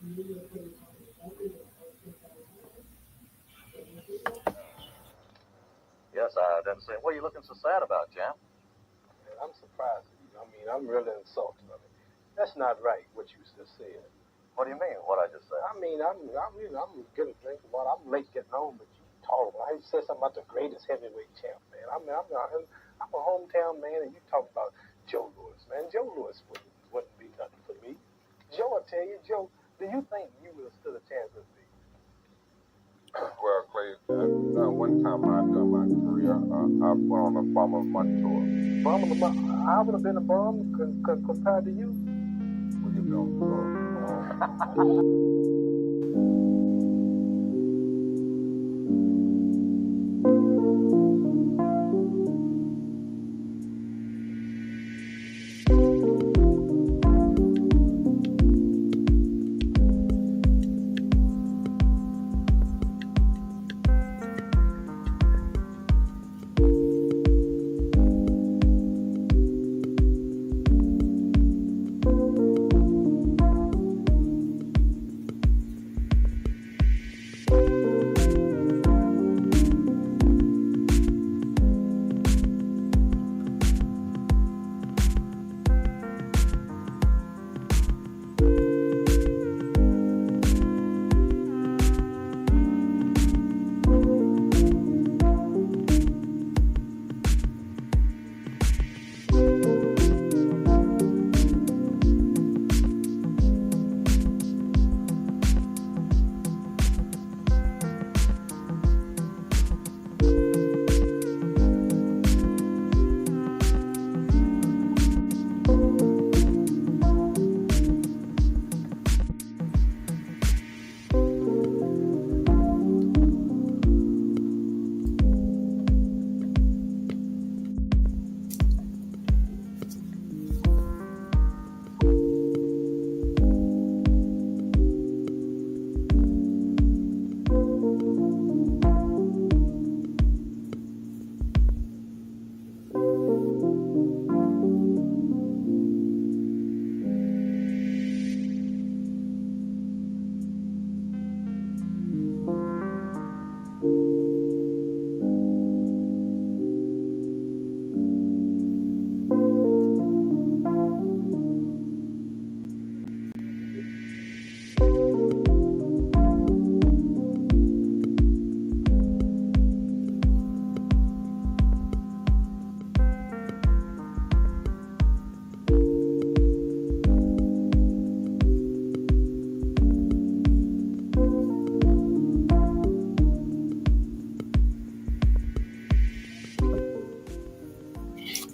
Yes, I didn't say. What are you looking so sad about, Jam? Man, I'm surprised at you. I mean, I'm really insulted. I mean, that's not right what you just said. What do you mean? What I just said? I'm getting a drink of water. I'm late getting home, but you talk. I said something about the greatest heavyweight champ, man. I'm a hometown man, and you talk about Joe Louis, man. Joe Louis wouldn't be nothing for me. Joe, I tell you, Joe, do you think you would have stood a chance with me? Well, Clay, one time I done my career, I put on a bum of my tour. I would have been a bum compared to you. Well, you know,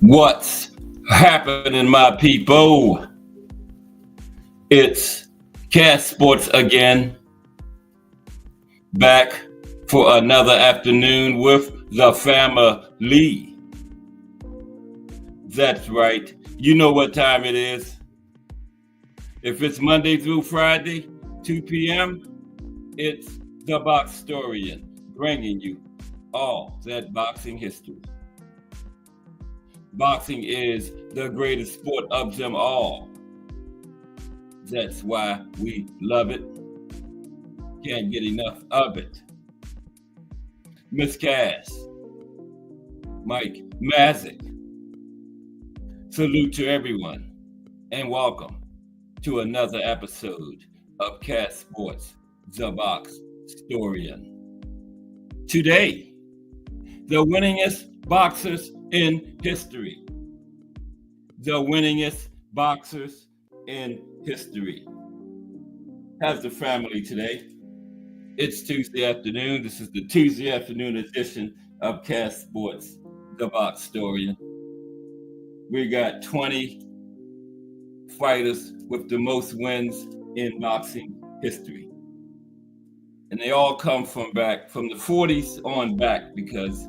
What's happening, my people? It's Cast Sports again, back for another afternoon with the family. That's right. You know what time it is. If it's Monday through Friday, 2 p.m., it's the Boxtorian bringing you all that boxing history. Boxing is the greatest sport of them all. That's why we love it. Can't get enough of it. Miss Cass, Mike Mazik, salute to everyone and welcome to another episode of Cass Sports, the Boxtorian. Today, the winningest boxers in history. The winningest boxers in history. How's the family today? It's Tuesday afternoon. This is the Tuesday afternoon edition of Cast Sports, the Boxtorian. We got 20 fighters with the most wins in boxing history. And they all come from the 40s on back, because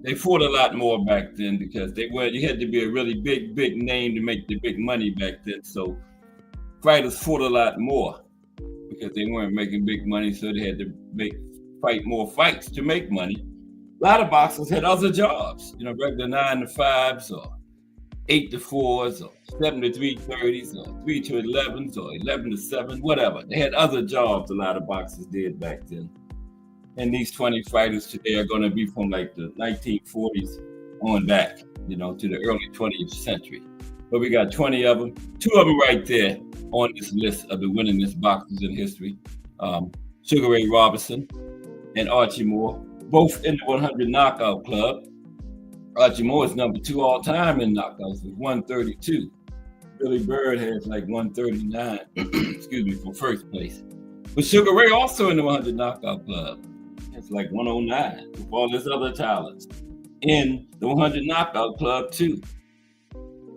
they fought a lot more back then, because you had to be a really big name to make the big money back then. So fighters fought a lot more because they weren't making big money, so they had to fight more fights to make money. A lot of boxers had other jobs, regular 9 to 5s or 8-4s or 7-3 30s or 3-11s or 11-7, whatever. They had other jobs a lot of boxers did back then. And these 20 fighters today are going to be from like the 1940s on back, to the early 20th century. But we got 20 of them, 2 of them right there on this list of the winningest boxers in history. Sugar Ray Robinson and Archie Moore, both in the 100 Knockout Club. Archie Moore is number 2 all time in knockouts with 132. Billy Bird has like 139, excuse me, for first place. But Sugar Ray also in the 100 Knockout Club. It's like 109 with all his other talents in the 100 Knockout Club too.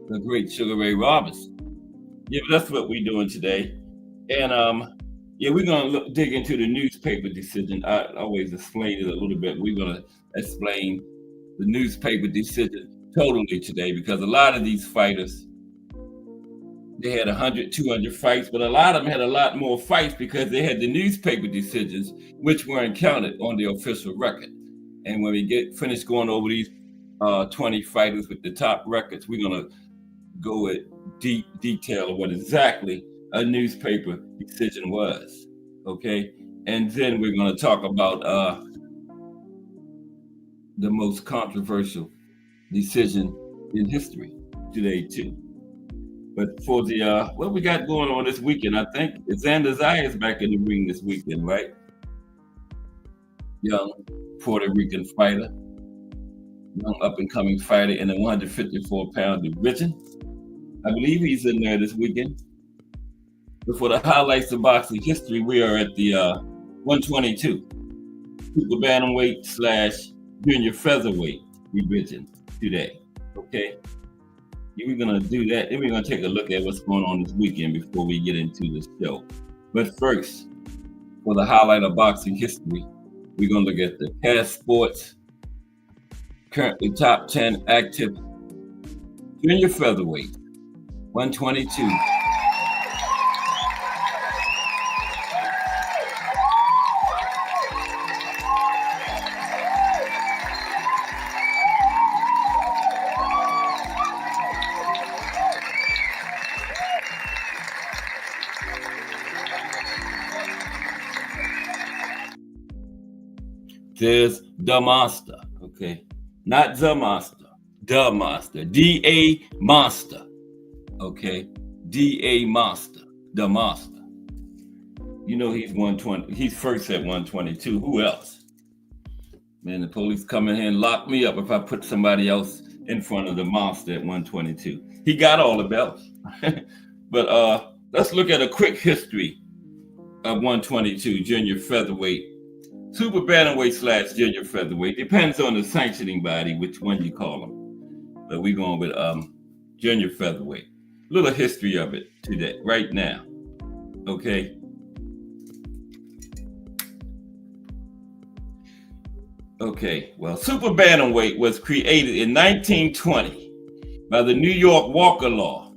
The great Sugar Ray Robinson. Yeah, but that's what we're doing today. And we're gonna dig into the newspaper decision. I always explain it a little bit. We're gonna explain the newspaper decision totally today, because a lot of these fighters, they had 100, 200 fights, but a lot of them had a lot more fights because they had the newspaper decisions, which weren't counted on the official record. And when we get finished going over these 20 fighters with the top records, we're gonna go at deep detail of what exactly a newspaper decision was, okay? And then we're gonna talk about the most controversial decision in history today too. But for the what we got going on this weekend, I think Xander Zayas back in the ring this weekend, right? Young Puerto Rican fighter, young up-and-coming fighter in the 154-pound division. I believe he's in there this weekend. But for the highlights of boxing history, we are at the 122 super bantamweight / junior featherweight division today. Okay, we're gonna do that. Then we're gonna take a look at what's going on this weekend before we get into the show. But first, for the highlight of boxing history, we're gonna look at the CAS Sports currently top 10 active junior featherweight 122. There's the Monster, okay? Not the Monster, the Monster, D.A. Monster, okay? D.A. Monster, the Monster. You know he's 120, he's first at 122. Who else? Man, the police come in here and lock me up if I put somebody else in front of the Monster at 122. He got all the belts. But let's look at a quick history of 122 junior featherweight. Super bantamweight / junior featherweight. Depends on the sanctioning body, which one you call them. But we're going with junior featherweight. A little history of it today, right now. Okay. Okay, well, super bantamweight was created in 1920 by the New York Walker Law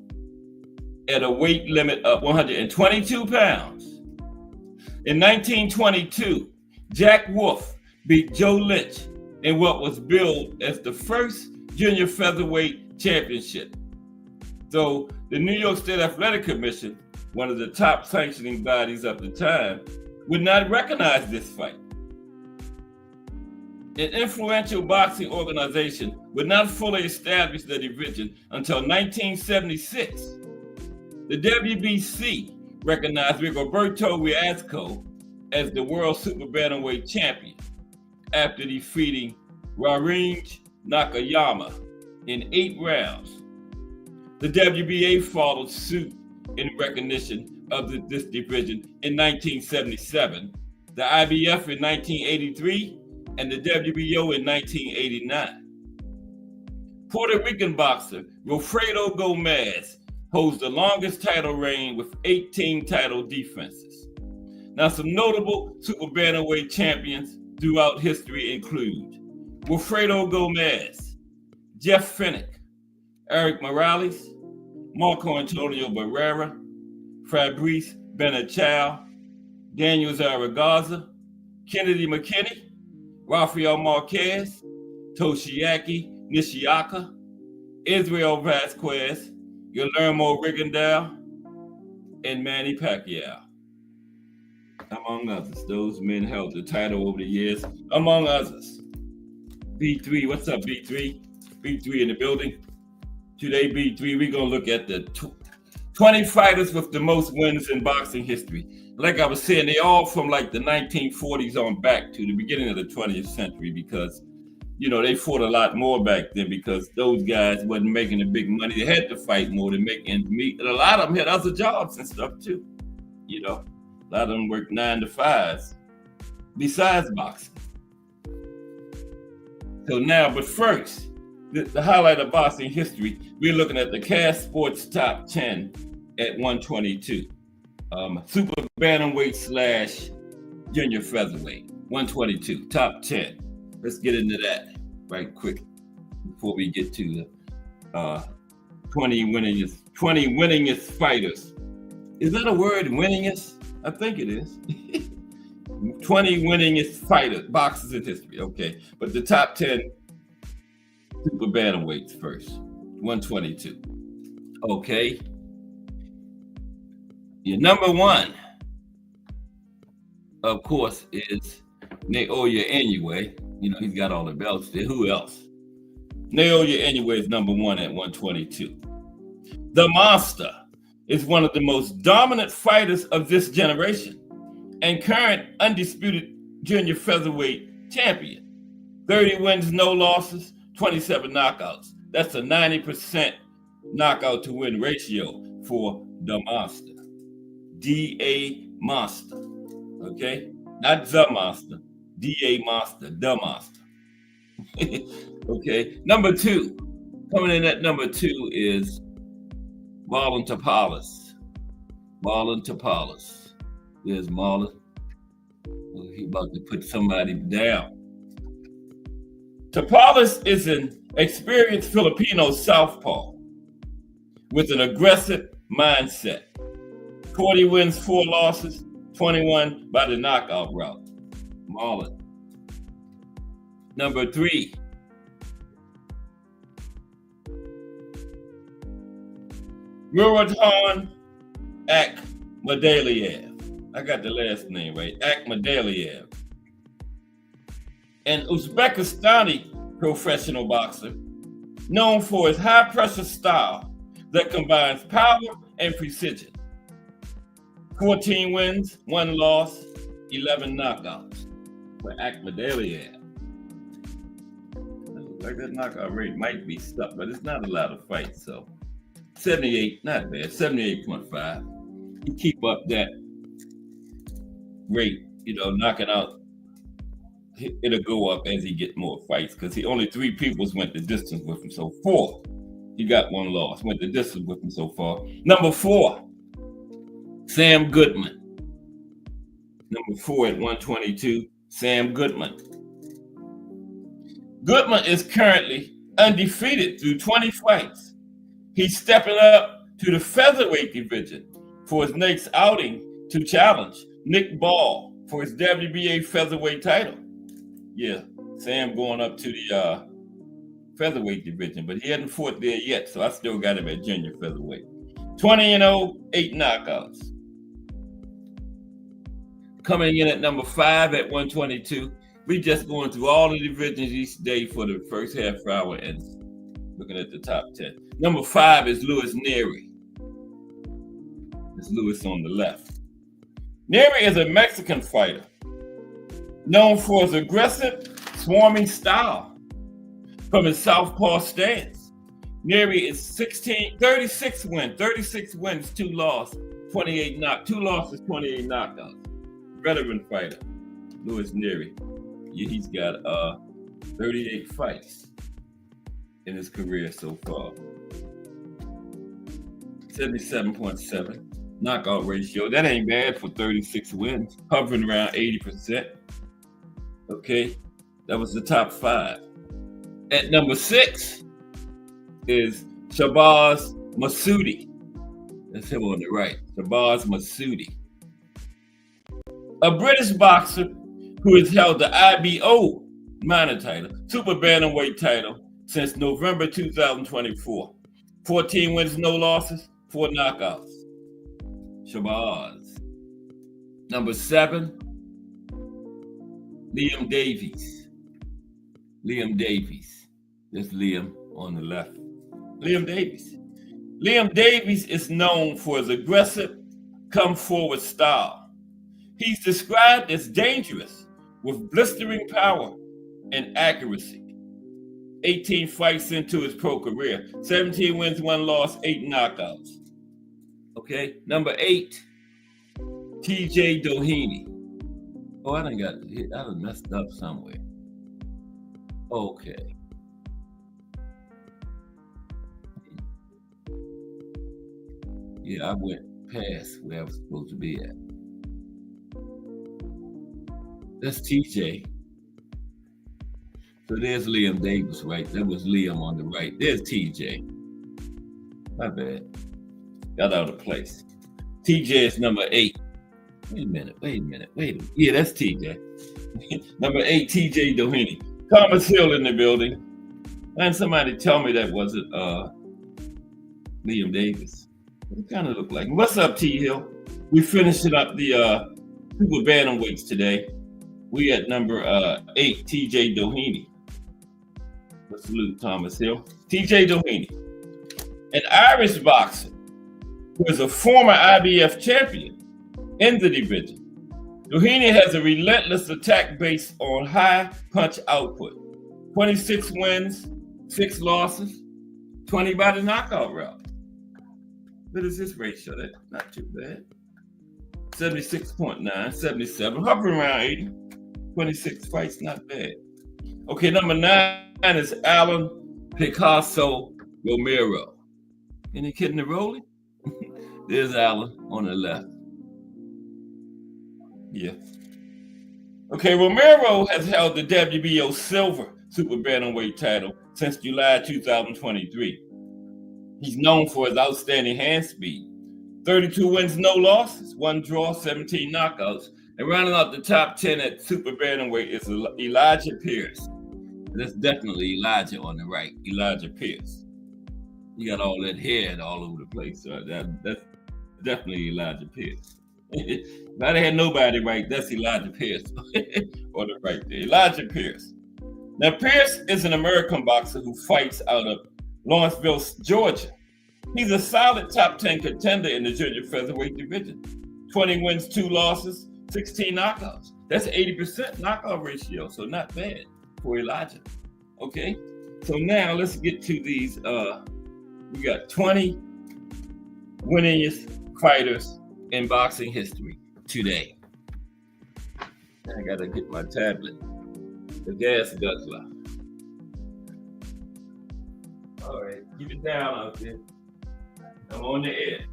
at a weight limit of 122 pounds. In 1922, Jack Wolf beat Joe Lynch in what was billed as the first junior featherweight championship. So the New York State Athletic Commission, one of the top sanctioning bodies of the time, would not recognize this fight. An influential boxing organization would not fully establish the division until 1976. The WBC recognized Rigoberto Riasco as the world super bantamweight champion after defeating Rarinj Nakayama in 8 rounds. The WBA followed suit in recognition of this division in 1977, the IBF in 1983, and the WBO in 1989. Puerto Rican boxer Wilfredo Gomez holds the longest title reign with 18 title defenses. Now, some notable super bantamweight champions throughout history include Wilfredo Gomez, Jeff Fennick, Eric Morales, Marco Antonio Barrera, Fabrice Benachal, Daniel Zaragoza, Kennedy McKinney, Rafael Marquez, Toshiaki Nishiyaka, Israel Vasquez, Guillermo Rigondeaux, and Manny Pacquiao, among others. Those men held the title over the years, among others. B3, what's up, B3? B3 in the building. Today, B3, we're going to look at the 20 fighters with the most wins in boxing history. Like I was saying, they all from like the 1940s on back to the beginning of the 20th century because, you know, they fought a lot more back then because those guys wasn't making the big money. They had to fight more to make ends meet. And a lot of them had other jobs and stuff too. You know, a lot of them worked 9 to 5s besides boxing. So now, but first, the highlight of boxing history, we're looking at the Cash Sports Top 10 at 122. Super bantamweight / junior featherweight, 122, top 10. Let's get into that right quick before we get to the 20 winningest fighters. Is that a word, winningest? I think it is. 20 winningest fighters, boxers in history. Okay, but the top 10 super bantamweights first, 122. Okay. Your number one, of course, is Naoya Inoue. You know, he's got all the belts there. Who else? Naoya Inoue is number one at 122. The Monster is one of the most dominant fighters of this generation and current undisputed junior featherweight champion. 30 wins, no losses, 27 knockouts. That's a 90% knockout to win ratio for the Monster. D.A. Monster. Okay? Not the Monster. D.A. Monster. The Monster. Okay. Number two. Coming in at number two is Marlon Tapales. Marlon Tapales. There's Marlon. Oh, he about to put somebody down. Tapales is an experienced Filipino southpaw with an aggressive mindset. 40 wins, 4 losses, 21 by the knockout route. Marlon. Number three. Muradhan Akhmadaliev. I got the last name right. Akhmadaliev. An Uzbekistani professional boxer known for his high-pressure style that combines power and precision. 14 wins, 1 loss, 11 knockouts for Akhmadaliev. Like that knockout rate might be stuck, but it's not a lot of fights, so 78, not bad, 78.5. You keep up that rate, you know, knocking out, it'll go up as he get more fights because he only 3 people went the distance with him so far. He got 1 loss, went the distance with him so far. Number 4. Sam Goodman. Number 4 at 122, Sam Goodman. Goodman is currently undefeated through 20 fights. He's stepping up to the featherweight division for his next outing to challenge Nick Ball for his WBA featherweight title. Yeah, Sam going up to the featherweight division, but he hasn't fought there yet, so I still got him at junior featherweight. 20-0, 8 knockouts. Coming in at number 5 at 122. We just going through all the divisions each day for the first half hour and looking at the top 10. Number 5 is Luis Nery. It's Luis on the left. Nery is a Mexican fighter known for his aggressive, swarming style from his southpaw stance. Nery is 36 wins, 2 losses, 28 knockouts. Veteran fighter, Luis Nery. Yeah, he's got 38 fights in his career so far. 77.7 knockout ratio. That ain't bad for 36 wins, hovering around 80%. Okay, that was the top 5. At number 6 is Shabazz Massoudi. That's him on the right. Shabazz Massoudi. A British boxer who has held the IBO minor title, super bantamweight title, since November 2024. 14 wins, no losses, 4 knockouts. Shabazz. Number 7, Liam Davies. Liam Davies. There's Liam on the left. Liam Davies. Liam Davies is known for his aggressive, come-forward style. He's described as dangerous with blistering power and accuracy. 18 fights into his pro career, 17 wins, 1 loss, 8 knockouts. Okay, number 8, TJ Doheny. Oh, I done messed up somewhere. Okay. Yeah, I went past where I was supposed to be at. That's TJ. So there's Liam Davis, right? That was Liam on the right. There's TJ. My bad. Got out of place. TJ is number 8. Wait a minute. Yeah, that's TJ. Number 8, TJ Doheny. Thomas Hill in the building. And somebody tell me that wasn't Liam Davis. It kind of looked like. What's up, T Hill? We finishing up the super bantamweights today. We at number 8, TJ Doheny. Let's salute Thomas Hill. TJ Doheny, an Irish boxer who is a former IBF champion in the division. Doheny has a relentless attack based on high punch output. 26 wins, 6 losses, 20 by the knockout route. What is his ratio? That's not too bad. 76.9, 77, hovering around 80. 26 fights, not bad. Okay, number 9 is Alan Picasso Romero. Any kid in the rolling? There's Alan on the left. Yeah. Okay, Romero has held the WBO silver super bantamweight title since July 2023. He's known for his outstanding hand speed. 32 wins, no losses, 1 draw, 17 knockouts. And rounding out the top 10 at super bantamweight is Elijah Pierce. That's definitely Elijah on the right, Elijah Pierce. He got all that hair all over the place. So that's definitely Elijah Pierce. If I had nobody right, that's Elijah Pierce on the right there. Elijah Pierce. Now, Pierce is an American boxer who fights out of Lawrenceville, Georgia. He's a solid top 10 contender in the junior featherweight division. 20 wins, 2 losses, 16 knockouts. That's 80% knockout ratio, so not bad for Elijah. Okay, so now let's get to these. We got 20 winningest fighters in boxing history today. I gotta get my tablet. The gas guzzler. All right, keep it down out there. I'm on the air.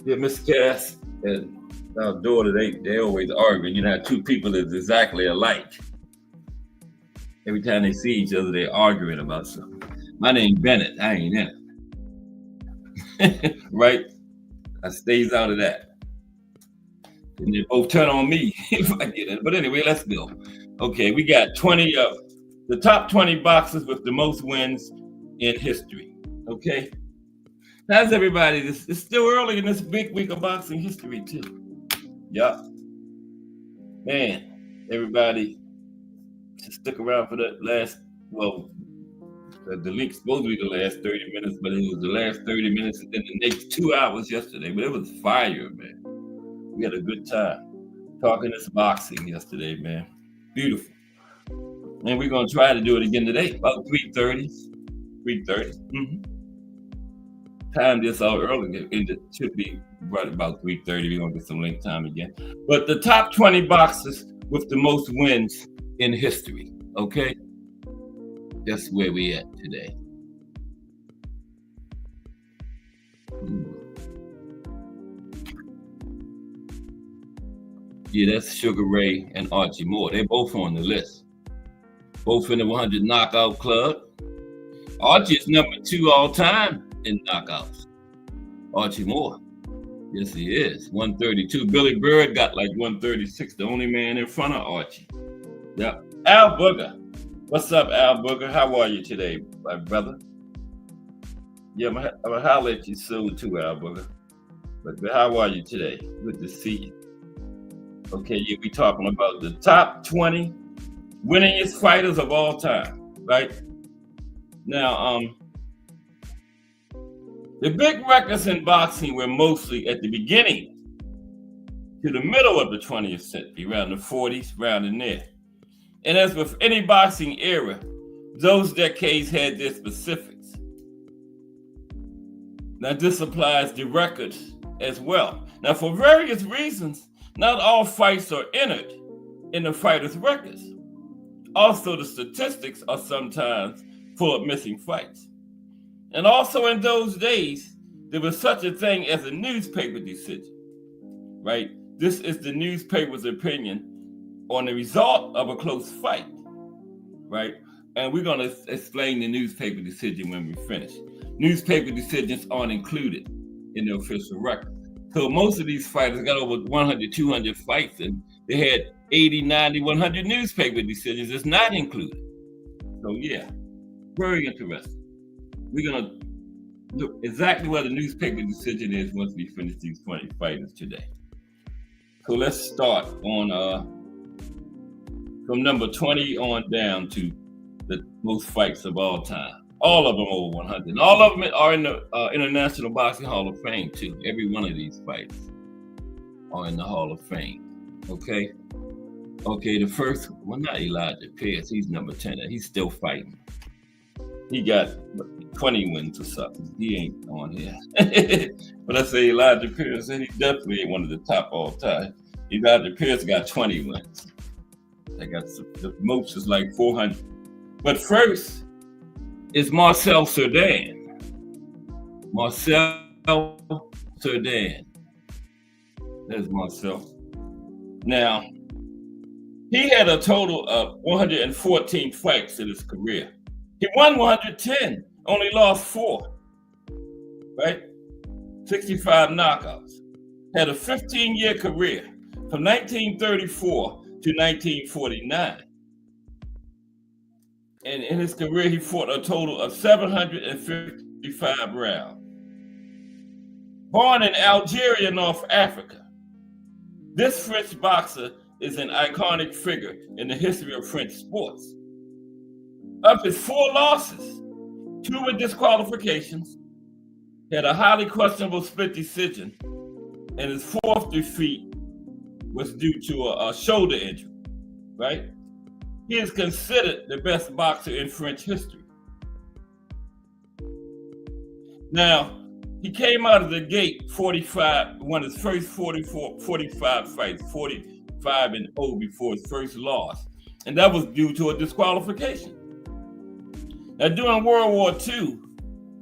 Yeah, Miss Cass and our daughter, they always arguing. You know, 2 people is exactly alike. Every time they see each other, they're arguing about something. My name's Bennett. I ain't in it. Right? I stays out of that. And they both turn on me if I get it. But anyway, let's go. Okay, we got 20 of the top 20 boxers with the most wins in history. Okay? How's everybody? It's still early in this big week of boxing history, too. Yeah. Man, everybody just stick around for that last, the link's supposed to be the last 30 minutes, but it was the last 30 minutes and then the next 2 hours yesterday. But it was fire, man. We had a good time talking this boxing yesterday, man. Beautiful. And we're going to try to do it again today, about 3:30. 3:30. Time this out early. It should be right about 3:30. We're going to get some link time again. But the top 20 boxers with the most wins in history, okay? That's where we at today. Yeah, that's Sugar Ray and Archie Moore. They're both on the list. Both in the 100 knockout club. Archie is number 2 all time in knockouts. Archie Moore. Yes, he is. 132. Billy Bird got like 136, the only man in front of Archie. Yep. Al Booger. What's up, Al Booger? How are you today, my brother? Yeah, I'm gonna holler at you soon too, Al Booger. But how are you today? Good to see you. Okay, yeah, we talking about the top 20 winningest fighters of all time, right? Now, the big records in boxing were mostly at the beginning to the middle of the 20th century, around the 40s, around in there. And as with any boxing era, those decades had their specifics. Now, this applies to records as well. Now, for various reasons, not all fights are entered in the fighters' records. Also, the statistics are sometimes full of missing fights. And also in those days, there was such a thing as a newspaper decision, right? This is the newspaper's opinion on the result of a close fight, right? And we're going to explain the newspaper decision when we finish. Newspaper decisions aren't included in the official record. So most of these fighters got over 100, 200 fights, and they had 80, 90, 100 newspaper decisions. It's not included. So yeah, very interesting. We're going to look exactly what the newspaper decision is once we finish these 20 fighters today. So let's start on from number 20 on down to the most fights of all time. All of them over 100. And all of them are in the International Boxing Hall of Fame too. Every one of these fights are in the Hall of Fame. Okay. Okay, the first one, not Elijah Pierce. He's number 10. He's still fighting. He got 20 wins or something. He ain't on here. But I say Elijah Pierce, and he definitely ain't one of the top all time. Elijah Pierce got 20 wins. They got the most is like 400. But first is Marcel Cerdan. Marcel Cerdan. There's Marcel. Now, he had a total of 114 fights in his career. He won 110, only lost 4, right? 65 knockouts. Had a 15-year career from 1934 to 1949. And in his career, he fought a total of 755 rounds. Born in Algeria, North Africa, this French boxer is an iconic figure in the history of French sports. Of his 4 losses, 2 were disqualifications, had a highly questionable split decision, and his 4th defeat was due to a shoulder injury, right? He is considered the best boxer in French history. Now, he came out of the gate 45, won his first 45 fights, 45-0 before his first loss. And that was due to a disqualification. Now, during World War II,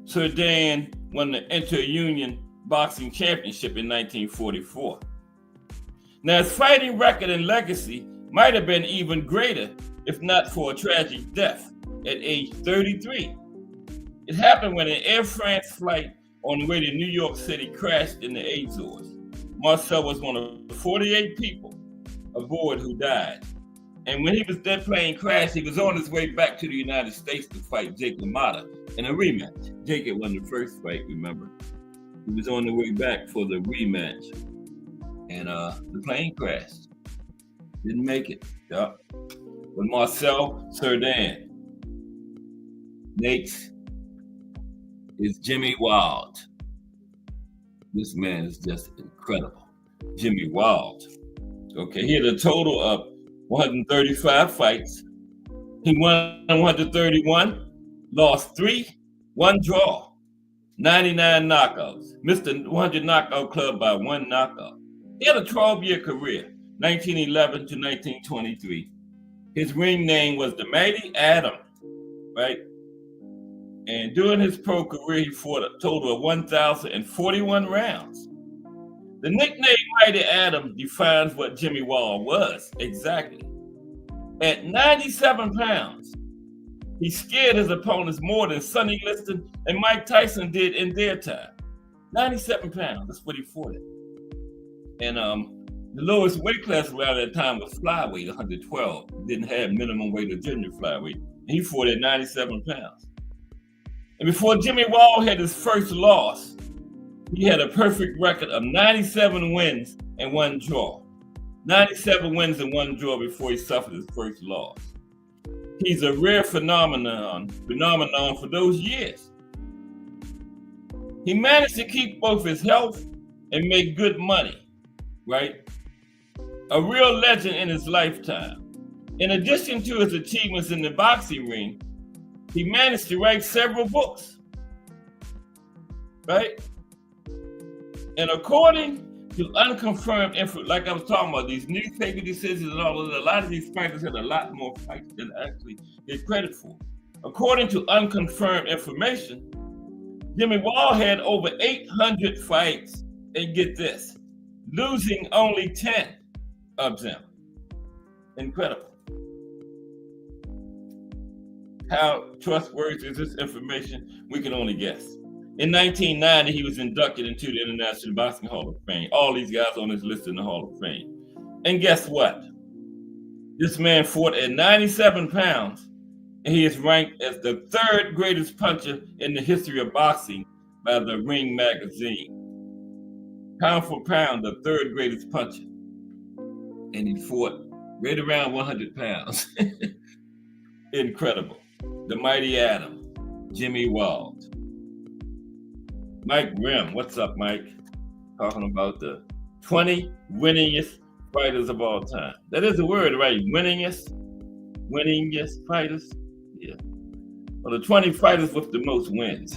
Cerdan won the Inter-Union Boxing Championship in 1944. Now, his fighting record and legacy might have been even greater if not for a tragic death at age 33. It happened when an Air France flight on the way to New York City crashed in the Azores. Marcel was one of the 48 people aboard who died. And when he was that plane crashed, he was on his way back to the United States to fight Jake LaMotta in a rematch. Jake had won the first fight, remember? He was on the way back for the rematch. And the plane crashed. Didn't make it. Yep. But Marcel Cerdan. Next is Jimmy Wild. This man is just incredible. Jimmy Wild. Okay, he had a total of 135 fights. He won 131, lost 3, 1 draw, 99 knockouts. Missed the 100 knockout club by 1 knockout. He had a 12-year career, 1911 to 1923. His ring name was the Mighty Atom, right? And during his pro career, he fought a total of 1,041 rounds. The nickname Mighty Atom defines what Jimmy Wild was exactly. At 97 pounds, he scared his opponents more than Sonny Liston and Mike Tyson did in their time. 97 pounds, that's what he fought at. And The lowest weight class around that time was flyweight, 112. Didn't have minimum weight or junior flyweight. And he fought at 97 pounds. And before Jimmy Wall had his first loss, he had a perfect record of 97 wins and 1 draw. 97 wins and 1 draw before he suffered his first loss. He's a rare phenomenon for those years. He managed to keep both his health and make good money, right? A real legend in his lifetime. In addition to his achievements in the boxing ring, he managed to write several books, right? And according to unconfirmed info, like I was talking about, these newspaper decisions and all of that, a lot of these fighters had a lot more fights than actually get credit for. According to unconfirmed information, Jimmy Wall had over 800 fights, and get this, losing only 10 of them. Incredible. How trustworthy is this information? We can only guess. In 1990, he was inducted into the International Boxing Hall of Fame. All these guys on this list in the Hall of Fame. And guess what? This man fought at 97 pounds, and he is ranked as the 3rd greatest puncher in the history of boxing by the Ring magazine. Pound for pound, the 3rd greatest puncher. And he fought right around 100 pounds. Incredible. The mighty Adam, Jimmy Wall. Mike Grimm, what's up, Mike? Talking about the 20 winningest fighters of all time. That is a word, right? Winningest fighters. Yeah. Well, the 20 fighters with the most wins.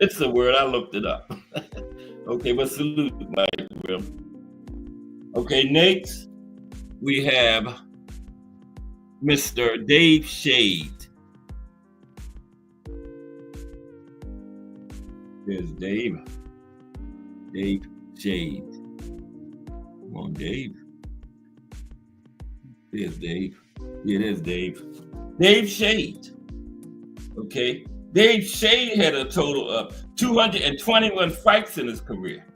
It's a word. I looked it up. Okay, but salute Mike Grimm. Okay, next we have Mr. Dave Shade. There's Dave. Dave Shade. Come on, Dave. There's Dave. Yeah, there's Dave. Dave Shade. Okay. Dave Shade had a total of 221 fights in his career.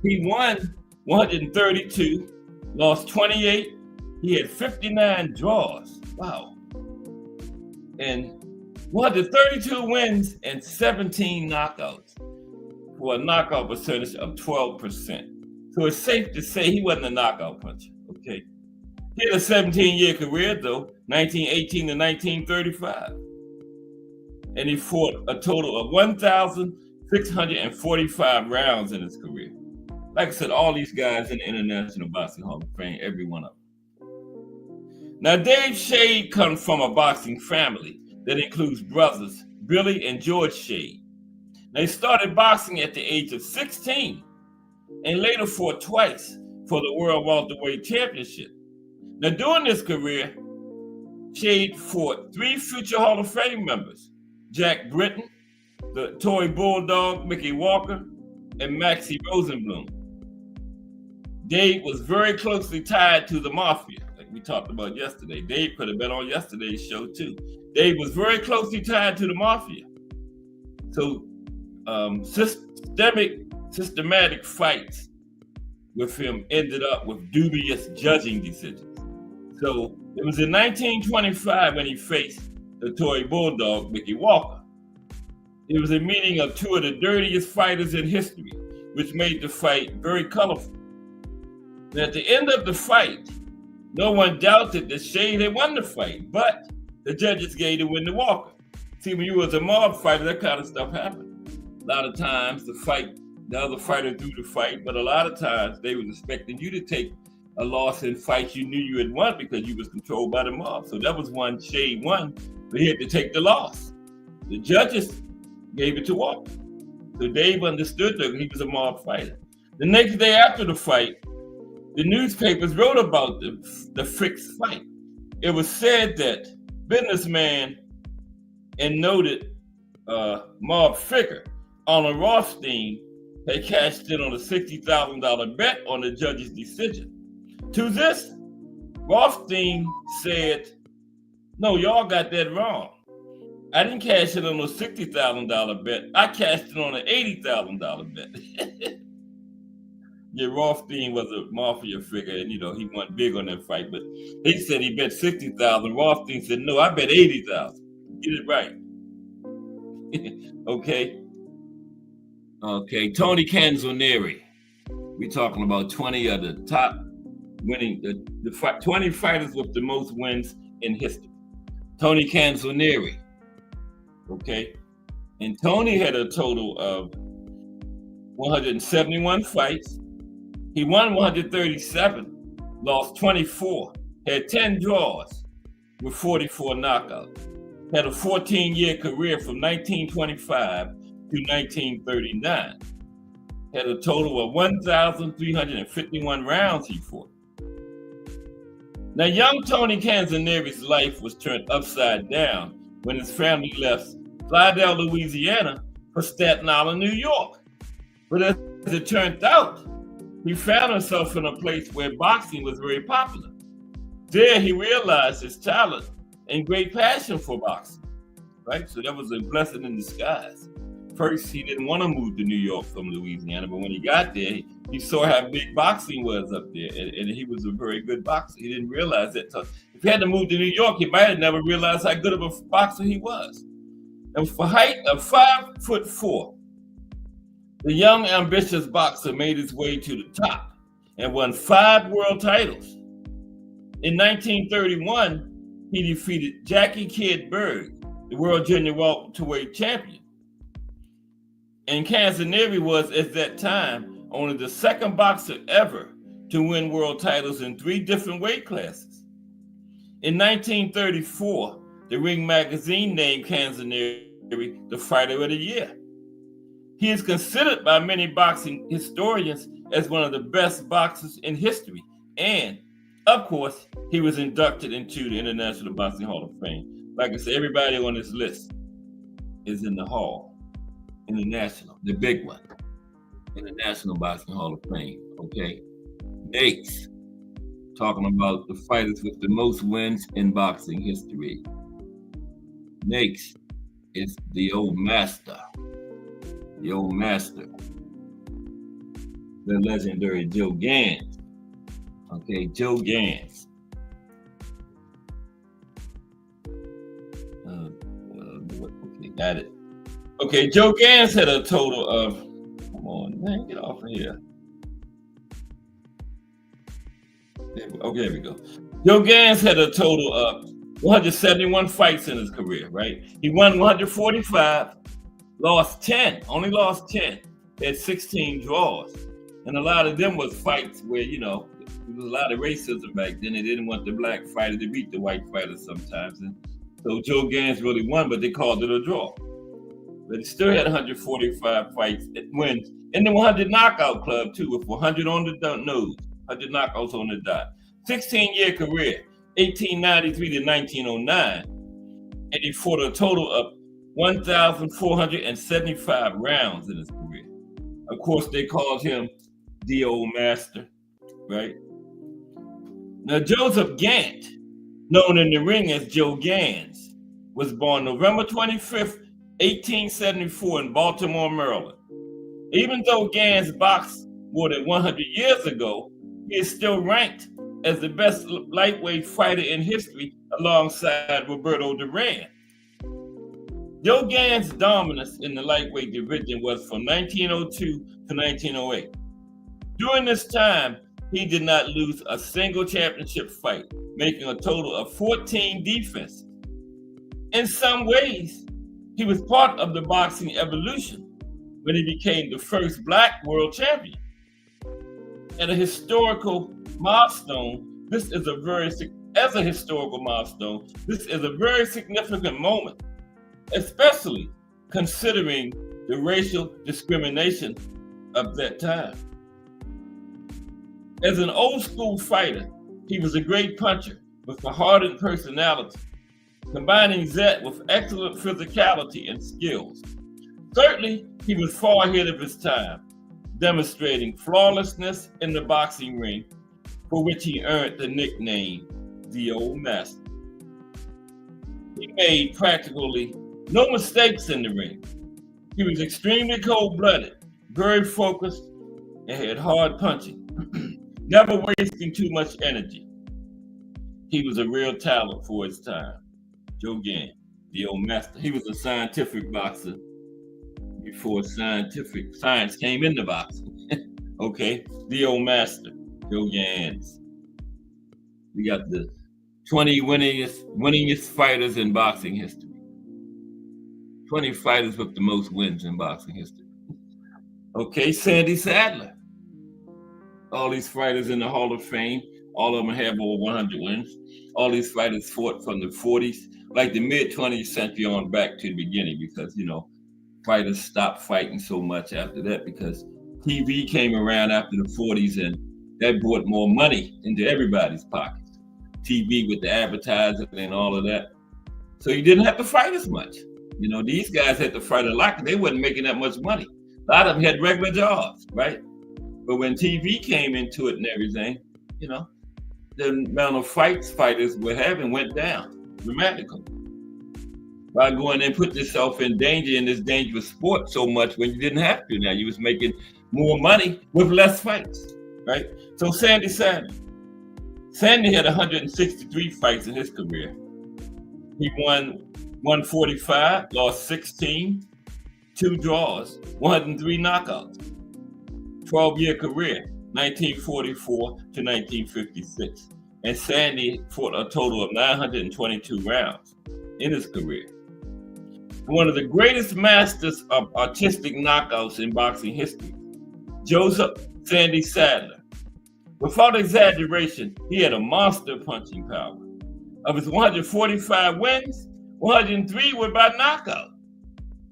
He won 132, lost 28. He had 59 draws. Wow. And 132 wins and 17 knockouts for a knockout percentage of 12%. So it's safe to say he wasn't a knockout puncher, okay? He had a 17-year career, though, 1918 to 1935. And he fought a total of 1,645 rounds in his career. Like I said, all these guys in the International Boxing Hall of Fame, every one of them. Now, Dave Shade comes from a boxing family that includes brothers Billy and George Shade. They started boxing at the age of 16 and later fought twice for the World Welterweight Championship. Now, during his career, Shade fought 3 future Hall of Fame members, Jack Britton, the toy bulldog Mickey Walker, and Maxie Rosenblum. Dave was very closely tied to the Mafia, like we talked about yesterday. Dave could have been on yesterday's show too. Dave was very closely tied to the Mafia. So systematic fights with him ended up with dubious judging decisions. So it was in 1925 when he faced the toy bulldog Mickey Walker. It was a meeting of 2 of the dirtiest fighters in history, which made the fight very colorful. And at the end of the fight, no one doubted that Shade had won the fight, but the judges gave the win to Walker. See, when you was a mob fighter, that kind of stuff happened. A lot of times the other fighter threw the fight, but a lot of times they was expecting you to take a loss in fights you knew you had won because you was controlled by the mob. So that was one Shade won, but he had to take the loss. The judges gave it to Walker. So Dave understood that he was a mob fighter. The next day after the fight, the newspapers wrote about the fixed fight. It was said that businessman and noted mob figure Arnold Rothstein had cashed in on a $60,000 bet on the judge's decision. To this, Rothstein said, "No, y'all got that wrong. I didn't cash in on a $60,000 bet. I cashed in on an $80,000 bet." Yeah, Rothstein was a mafia figure, and he went big on that fight. But they said he bet 60,000. Rothstein said, "No, I bet 80,000." Get it right. Okay. Okay. Tony Canzonieri. We're talking about 20 of the top winning, the 20 fighters with the most wins in history. Tony Canzonieri. Okay. And Tony had a total of 171 fights. He won 137, lost 24, had 10 draws with 44 knockouts. Had a 14-year career from 1925 to 1939. Had a total of 1,351 rounds he fought. Now, young Tony Canzonieri's life was turned upside down when his family left Slidell, Louisiana for Staten Island, New York. But as it turned out, he found himself in a place where boxing was very popular. There, he realized his talent and great passion for boxing, right? So that was a blessing in disguise. First, he didn't want to move to New York from Louisiana, but when he got there, he saw how big boxing was up there, and he was a very good boxer. He didn't realize that. So if he had to move to New York, he might have never realized how good of a boxer he was. And for height of 5'4", the young, ambitious boxer made his way to the top and won 5 world titles. In 1931, he defeated Jackie Kid Berg, the world junior welterweight champion. And Canzonieri was, at that time, only the second boxer ever to win world titles in 3 different weight classes. In 1934, the Ring magazine named Canzonieri the Fighter of the Year. He is considered by many boxing historians as one of the best boxers in history. And, of course, he was inducted into the International Boxing Hall of Fame. Like I said, everybody on this list is in the hall. International, the big one, in the National Boxing Hall of Fame, okay? Next, talking about the fighters with the most wins in boxing history. Next is the old master, the legendary Joe Gans, okay? Joe Gans. Okay, got it. Okay, Joe Gans had a total of, come on, man, get off of here. Okay, there we go. Joe Gans had a total of 171 fights in his career, right? He won 145, only lost 10, had 16 draws. And a lot of them was fights where, there was a lot of racism back then. They didn't want the black fighter to beat the white fighter sometimes. And so Joe Gans really won, but they called it a draw. But he still had 145 fights, wins, in the 100 knockout club too, with 100 on the nose, 100 knockouts on the dot. 16-year career, 1893 to 1909, and he fought a total of 1,475 rounds in his career. Of course, they called him the old master, right? Now, Joseph Gant, known in the ring as Joe Gans, was born November 25th, 1874 in Baltimore, Maryland. Even though Gans boxed more than 100 years ago, he is still ranked as the best lightweight fighter in history alongside Roberto Duran. Joe Gans' dominance in the lightweight division was from 1902 to 1908. During this time, he did not lose a single championship fight, making a total of 14 defenses. In some ways, he was part of the boxing evolution when he became the first black world champion. And a historical milestone, this is a very significant moment, especially considering the racial discrimination of that time. As an old school fighter, he was a great puncher with a hardened personality, combining that with excellent physicality and skills. Certainly, he was far ahead of his time, demonstrating flawlessness in the boxing ring, for which he earned the nickname, the Old Master. He made practically no mistakes in the ring. He was extremely cold-blooded, very focused, and had hard punching, never wasting too much energy. He was a real talent for his time. Joe Gans, the old master. He was a scientific boxer before science came into boxing. Okay, the old master, Joe Gans. We got the 20 winningest fighters in boxing history. 20 fighters with the most wins in boxing history. Okay, Sandy Sadler. All these fighters in the Hall of Fame, all of them have over 100 wins. All these fighters fought from the 40s, like the mid-20th century on back to the beginning, because, fighters stopped fighting so much after that because TV came around after the 40s and that brought more money into everybody's pockets. TV with the advertising and all of that. So you didn't have to fight as much. These guys had to fight a lot because they wasn't making that much money. A lot of them had regular jobs, right? But when TV came into it and everything, the amount of fights fighters were having went down dramatically. By going and put yourself in danger in this dangerous sport so much when you didn't have to. Now you was making more money with less fights, right? So Sandy Sadler. Sandy had 163 fights in his career. He won 145, lost 16, 2 draws, 103 knockouts. 12-year career, 1944 to 1956. And Sandy fought a total of 922 rounds in his career. One of the greatest masters of artistic knockouts in boxing history, Joseph Sandy Sadler. Without exaggeration, he had a monster punching power. Of his 145 wins, 103 were by knockout.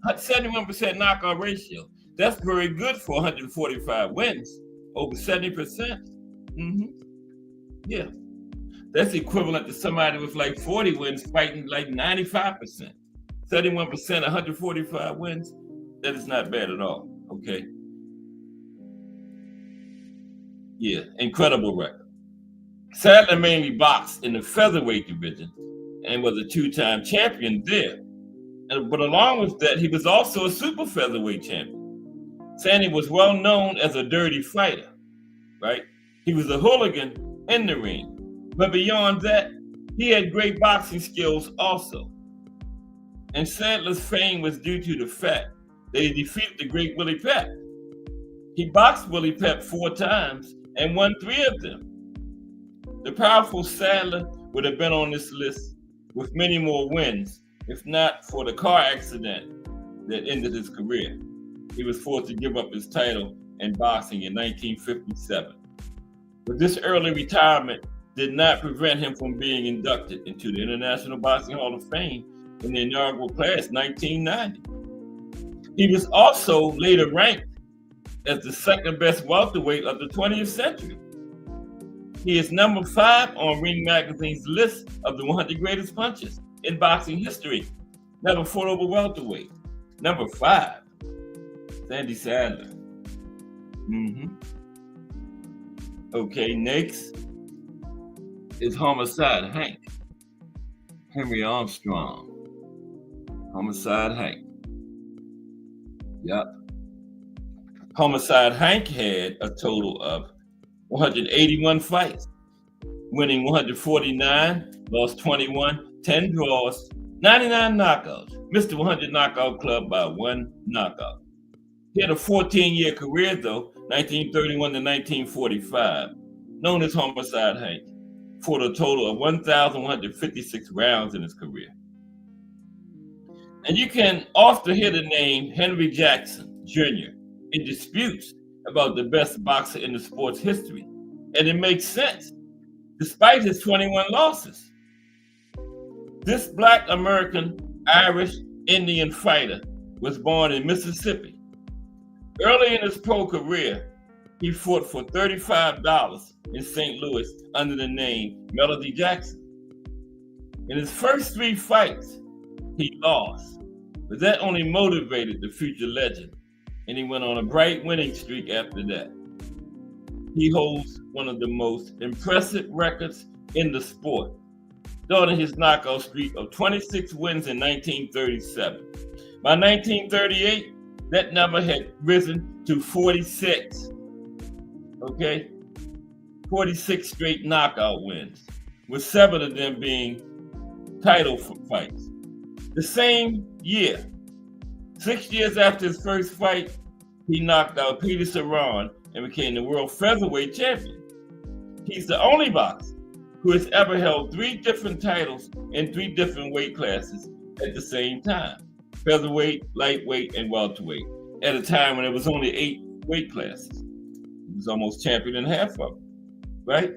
71% knockout ratio. That's very good for 145 wins. Over 70%. Yeah. That's equivalent to somebody with like 40 wins fighting like 95%. 71%, 145 wins. That is not bad at all. Okay. Yeah, incredible record. Sadler mainly boxed in the featherweight division and was a 2-time champion there. But along with that, he was also a super featherweight champion. Sandy was well known as a dirty fighter, right? He was a hooligan in the ring. But beyond that, he had great boxing skills also. And Sadler's fame was due to the fact that he defeated the great Willie Pep. He boxed Willie Pep 4 times and won 3 of them. The powerful Sadler would have been on this list with many more wins, if not for the car accident that ended his career. He was forced to give up his title in boxing in 1957. But this early retirement did not prevent him from being inducted into the International Boxing Hall of Fame in the inaugural class 1990. He was also later ranked as the second best welterweight of the 20th century. He is number 5 on Ring Magazine's list of the 100 greatest punches in boxing history. Never fought over welterweight. Number 5, Sandy Sadler. Okay, next is Homicide Hank. Henry Armstrong. Homicide Hank. Yep. Homicide Hank had a total of 181 fights, winning 149, lost 21, 10 draws, 99 knockouts. Missed the 100 knockout club by 1 knockout. He had a 14-year career though, 1931 to 1945, known as Homicide Hank, fought a total of 1,156 rounds in his career. And you can often hear the name Henry Jackson Jr. in disputes about the best boxer in the sport's history. And it makes sense, despite his 21 losses. This Black American, Irish, Indian fighter was born in Mississippi. Early in his pro career, he fought for $35 in St. Louis under the name Melody Jackson. In his first 3 fights, he lost, but that only motivated the future legend, and he went on a bright winning streak after that. He holds one of the most impressive records in the sport, starting his knockout streak of 26 wins in 1937. By 1938, that number had risen to 46. Okay, 46 straight knockout wins, with 7 of them being title fights. The same year, 6 years after his first fight, he knocked out Peter Saran and became the world featherweight champion. He's the only boxer who has ever held 3 different titles in 3 different weight classes at the same time: featherweight, lightweight, and welterweight, at a time when there was only 8 weight classes. He was almost champion in half of them, right?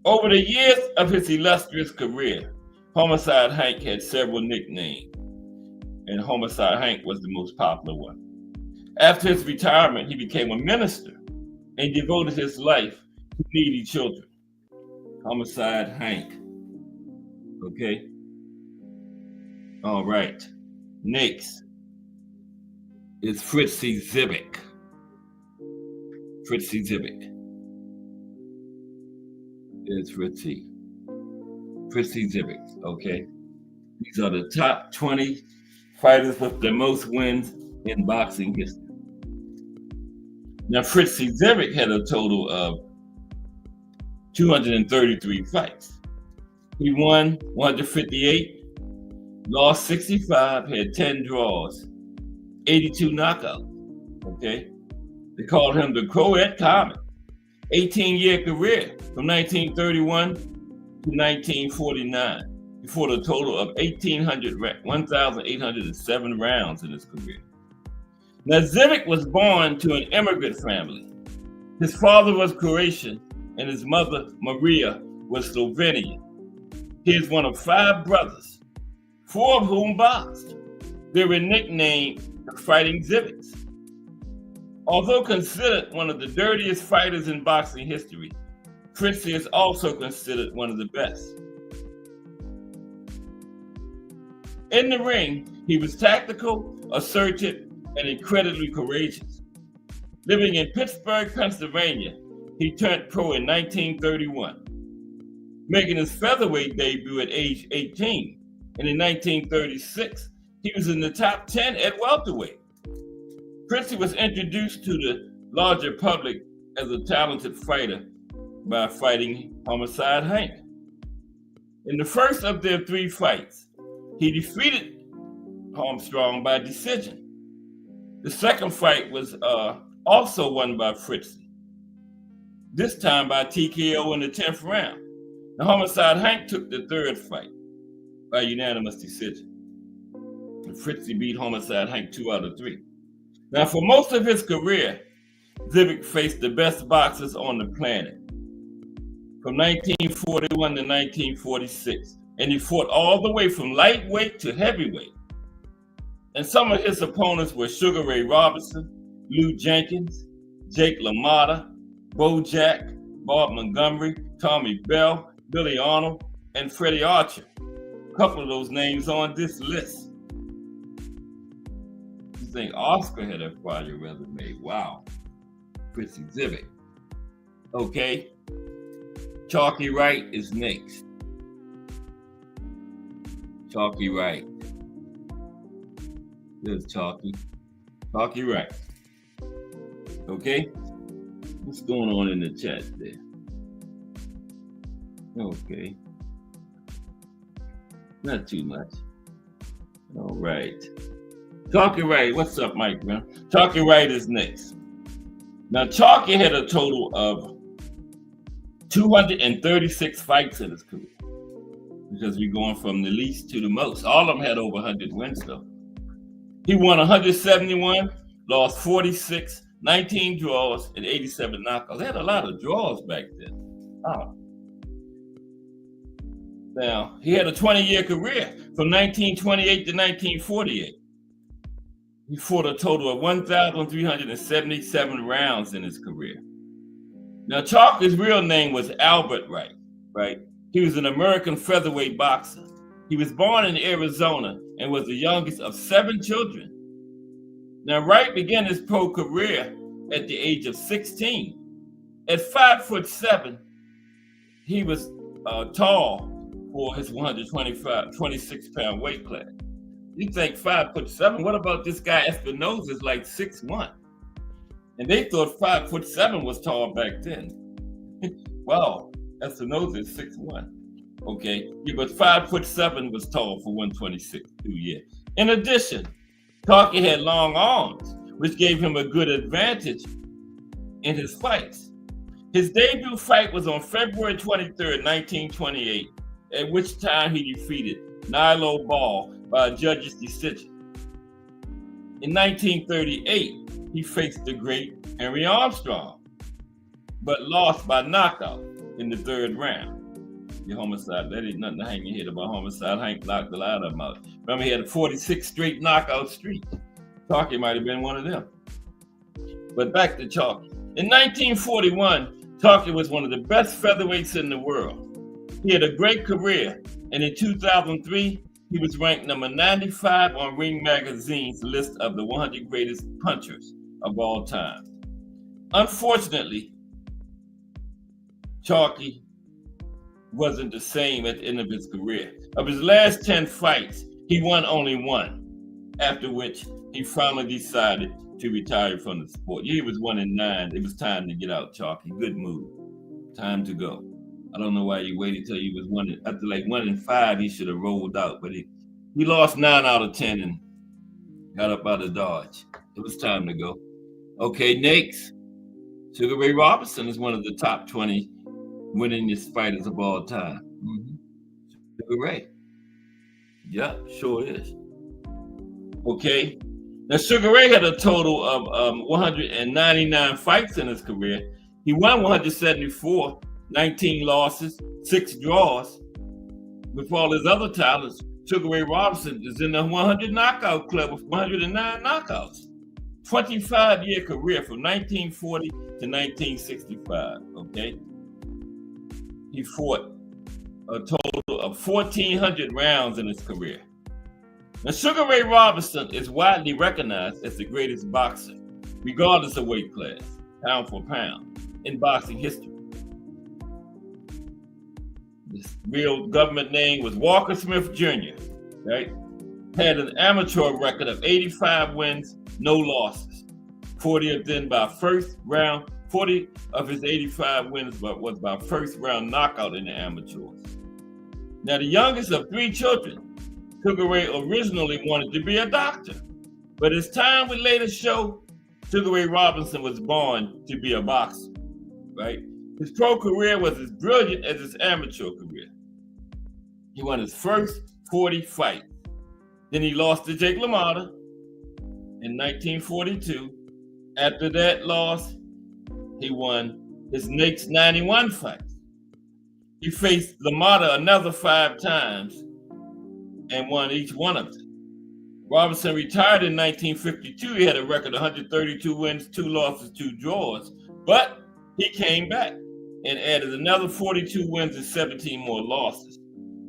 Over the years of his illustrious career, Homicide Hank had several nicknames, and Homicide Hank was the most popular one. After his retirement, he became a minister and devoted his life to needy children. Homicide Hank. Okay. All right. Next is Fritzy Zivic. Fritzy Zivic. Is Fritzy. Fritzy Zivic. Okay. These are the top 20 fighters with the most wins in boxing history. Now, Fritzy Zivic had a total of 233 fights. He won 158, lost 65, had 10 draws, 82 knockouts. Okay, they called him the Croat Comet. 18-year career from 1931 to 1949. He fought a total of 1,807 rounds in his career. Now, Zivic was born to an immigrant family. His father was Croatian and his mother, Maria, was Slovenian. He is one of 5 brothers, 4 of whom boxed. They were nicknamed the Fighting Zivics. Although considered one of the dirtiest fighters in boxing history, Fritzy is also considered one of the best. In the ring, he was tactical, assertive, and incredibly courageous. Living in Pittsburgh, Pennsylvania, he turned pro in 1931, making his featherweight debut at age 18. And in 1936, he was in the top 10 at welterweight. Fritzy was introduced to the larger public as a talented fighter by fighting Homicide Hank. In the first of their 3 fights, he defeated Armstrong by decision. The second fight was also won by Fritzy, this time by TKO in the 10th round. The Homicide Hank took the third fight by unanimous decision. And Fritzy beat Homicide Hank 2 out of 3. Now, for most of his career, Zivic faced the best boxers on the planet from 1941 to 1946, and he fought all the way from lightweight to heavyweight. And some of his opponents were Sugar Ray Robinson, Lou Jenkins, Jake LaMotta, Bo Jack, Bob Montgomery, Tommy Bell, Billy Arnold, and Freddie Archer. A couple of those names on this list. You think Oscar had a quite resume? Wow. Fritzy Zivic. Okay. Chalky Wright is next. Chalky Wright. There's Chalky. Chalky Wright. Okay. What's going on in the chat there? Okay. Not too much. All right. Chalky Wright. What's up, Mike, man? Chalky Wright is next. Now, Chalky had a total of 236 fights in his career, because we're going from the least to the most. All of them had over 100 wins, though. He won 171, lost 46, 19 draws, and 87 knockouts. They had a lot of draws back then. Oh. Now, he had a 20-year career from 1928 to 1948. He fought a total of 1,377 rounds in his career. Now, Chalky's real name was Albert Wright, right? He was an American featherweight boxer. He was born in Arizona and was the youngest of 7 children. Now, Wright began his pro career at the age of 16. At 5'7", he was tall for his 26-pound weight class. You think 5'7"? What about this guy Espinosa is like 6'1"? And they thought 5'7" was tall back then. Wow, Espinosa is 6'1". Okay, yeah, but 5'7" was tall for 126 too, yeah. In addition, Talkie had long arms, which gave him a good advantage in his fights. His debut fight was on February 23rd, 1928, at which time he defeated Nilo Ball by a judge's decision. In 1938, he faced the great Henry Armstrong, but lost by knockout in the third round. The homicide, that ain't nothing to hang your head about. Homicide, Hank knocked a lot of them out. Remember, he had a 46 straight knockout streak. Talkie might have been one of them. But back to Talkie. In 1941, Talkie was one of the best featherweights in the world. He had a great career, and in 2003, he was ranked number 95 on Ring Magazine's list of the 100 greatest punchers of all time. Unfortunately, Talkie wasn't the same at the end of his career. Of his last 10 fights, he won only one, after which he finally decided to retire from the sport. He was 1-9. It was time to get out, Talkie. Good move. Time to go. I don't know why you waited till he was after like 1-5, he should have rolled out, but he lost 9 out of 10 and got up out of Dodge. It was time to go. Okay, next, Sugar Ray Robinson is one of the top 20 winningest fighters of all time. Sugar Ray. Yeah, sure is. Okay. Now, Sugar Ray had a total of 199 fights in his career. He won 174, 19 losses, 6 draws. With all his other titles, Sugar Ray Robinson is in the 100 knockout club with 109 knockouts. 25-year career from 1940 to 1965, okay? He fought a total of 1,400 rounds in his career. Now, Sugar Ray Robinson is widely recognized as the greatest boxer, regardless of weight class, pound for pound, in boxing history. His real government name was Walker Smith Jr., right? Had an amateur record of 85 wins, no losses. 40 of them by first round. 40 of his 85 wins was by first round knockout in the amateurs. Now, the youngest of 3 children, Sugar Ray originally wanted to be a doctor, but as time would later show, Sugar Ray Robinson was born to be a boxer, right? His pro career was as brilliant as his amateur career. He won his first 40 fights. Then he lost to Jake LaMotta in 1942. After that loss, he won his next 91 fights. He faced LaMotta another 5 times and won each one of them. Robinson retired in 1952. He had a record of 132 wins, 2 losses, 2 draws, but he came back and added another 42 wins and 17 more losses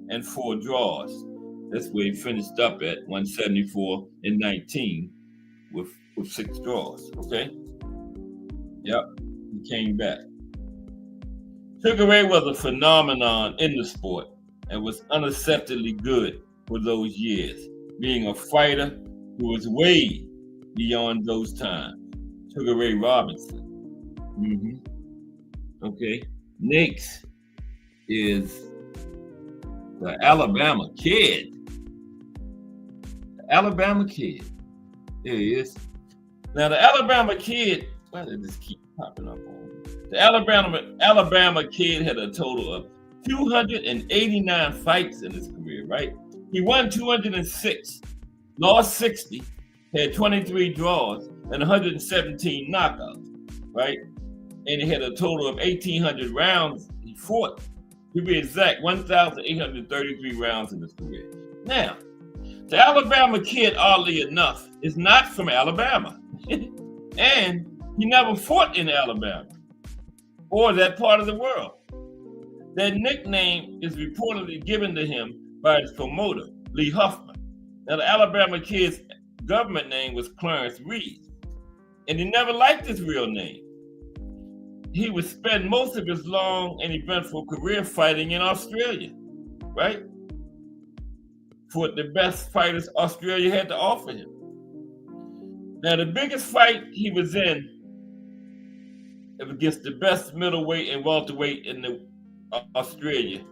and 4 draws. That's where he finished up at 174 and 19 with 6 draws, okay? Yep, he came back. Sugar Ray was a phenomenon in the sport and was unacceptably good for those years, being a fighter who was way beyond those times. Sugar Ray Robinson. Okay, next is the Alabama Kid. The Alabama Kid. There he is. Now, the Alabama Kid, why did this keep popping up on me? The Alabama Kid had a total of 289 fights in his career, right? He won 206, lost 60, had 23 draws, and 117 knockouts, right? And he had a total of 1,800 rounds he fought. To be exact, 1,833 rounds in his career. Now, the Alabama Kid, oddly enough, is not from Alabama. And he never fought in Alabama or that part of the world. That nickname is reportedly given to him by his promoter, Lee Huffman. Now, the Alabama Kid's government name was Clarence Reed, and he never liked his real name. He would spend most of his long and eventful career fighting in Australia, right? For the best fighters Australia had to offer him. Now, the biggest fight he was in against the best middleweight and welterweight in the Australia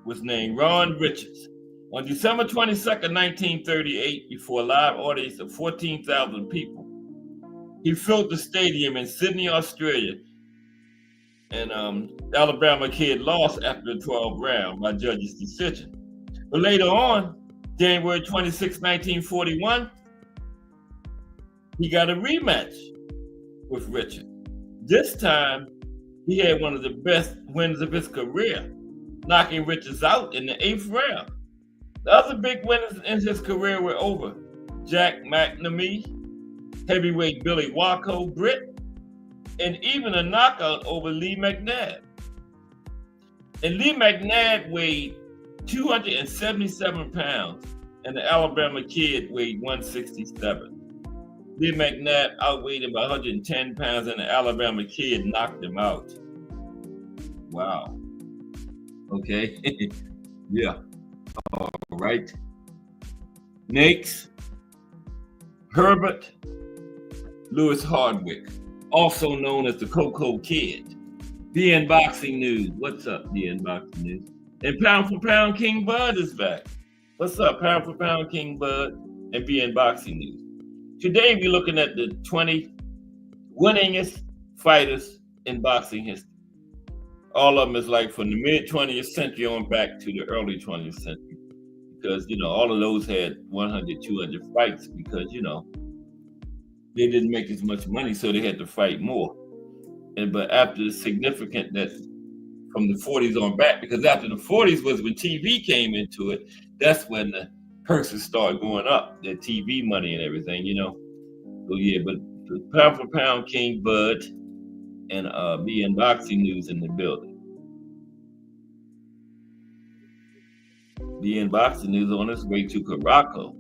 was named Ron Richards. On December 22nd, 1938, before a live audience of 14,000 people, he filled the stadium in Sydney, Australia, and Alabama Kid lost after the 12th round by judges' decision. But later on, January 26, 1941, he got a rematch with Richard. This time, he had one of the best wins of his career, knocking Richards out in the 8th round. The other big winners in his career were over Jack McNamee, heavyweight Billy Waco Britt, and even a knockout over Lee McNabb. And Lee McNabb weighed 277 pounds, and the Alabama Kid weighed 167. Lee McNabb outweighed him by 110 pounds, and the Alabama Kid knocked him out. Wow. Okay. Yeah. All right. Next, Herbert Lewis Hardwick, also known as the Coco Kid. BN Boxing News. What's up, BN Boxing News? And Pound for Pound King Bud is back. What's up, Pound for Pound King Bud and BN Boxing News? Today we're looking at the 20 winningest fighters in boxing history. All of them is like from the mid-20th century on back to the early 20th century. Because, all of those had 100, 200 fights because, they didn't make as much money, so they had to fight more. But after the significant that from the 40s on back, because after the 40s was when TV came into it, that's when the purses started going up, the TV money and everything, So yeah, but the Pound for Pound King Bud and BN Boxing News in the building. BN Boxing News on its way to Caraco.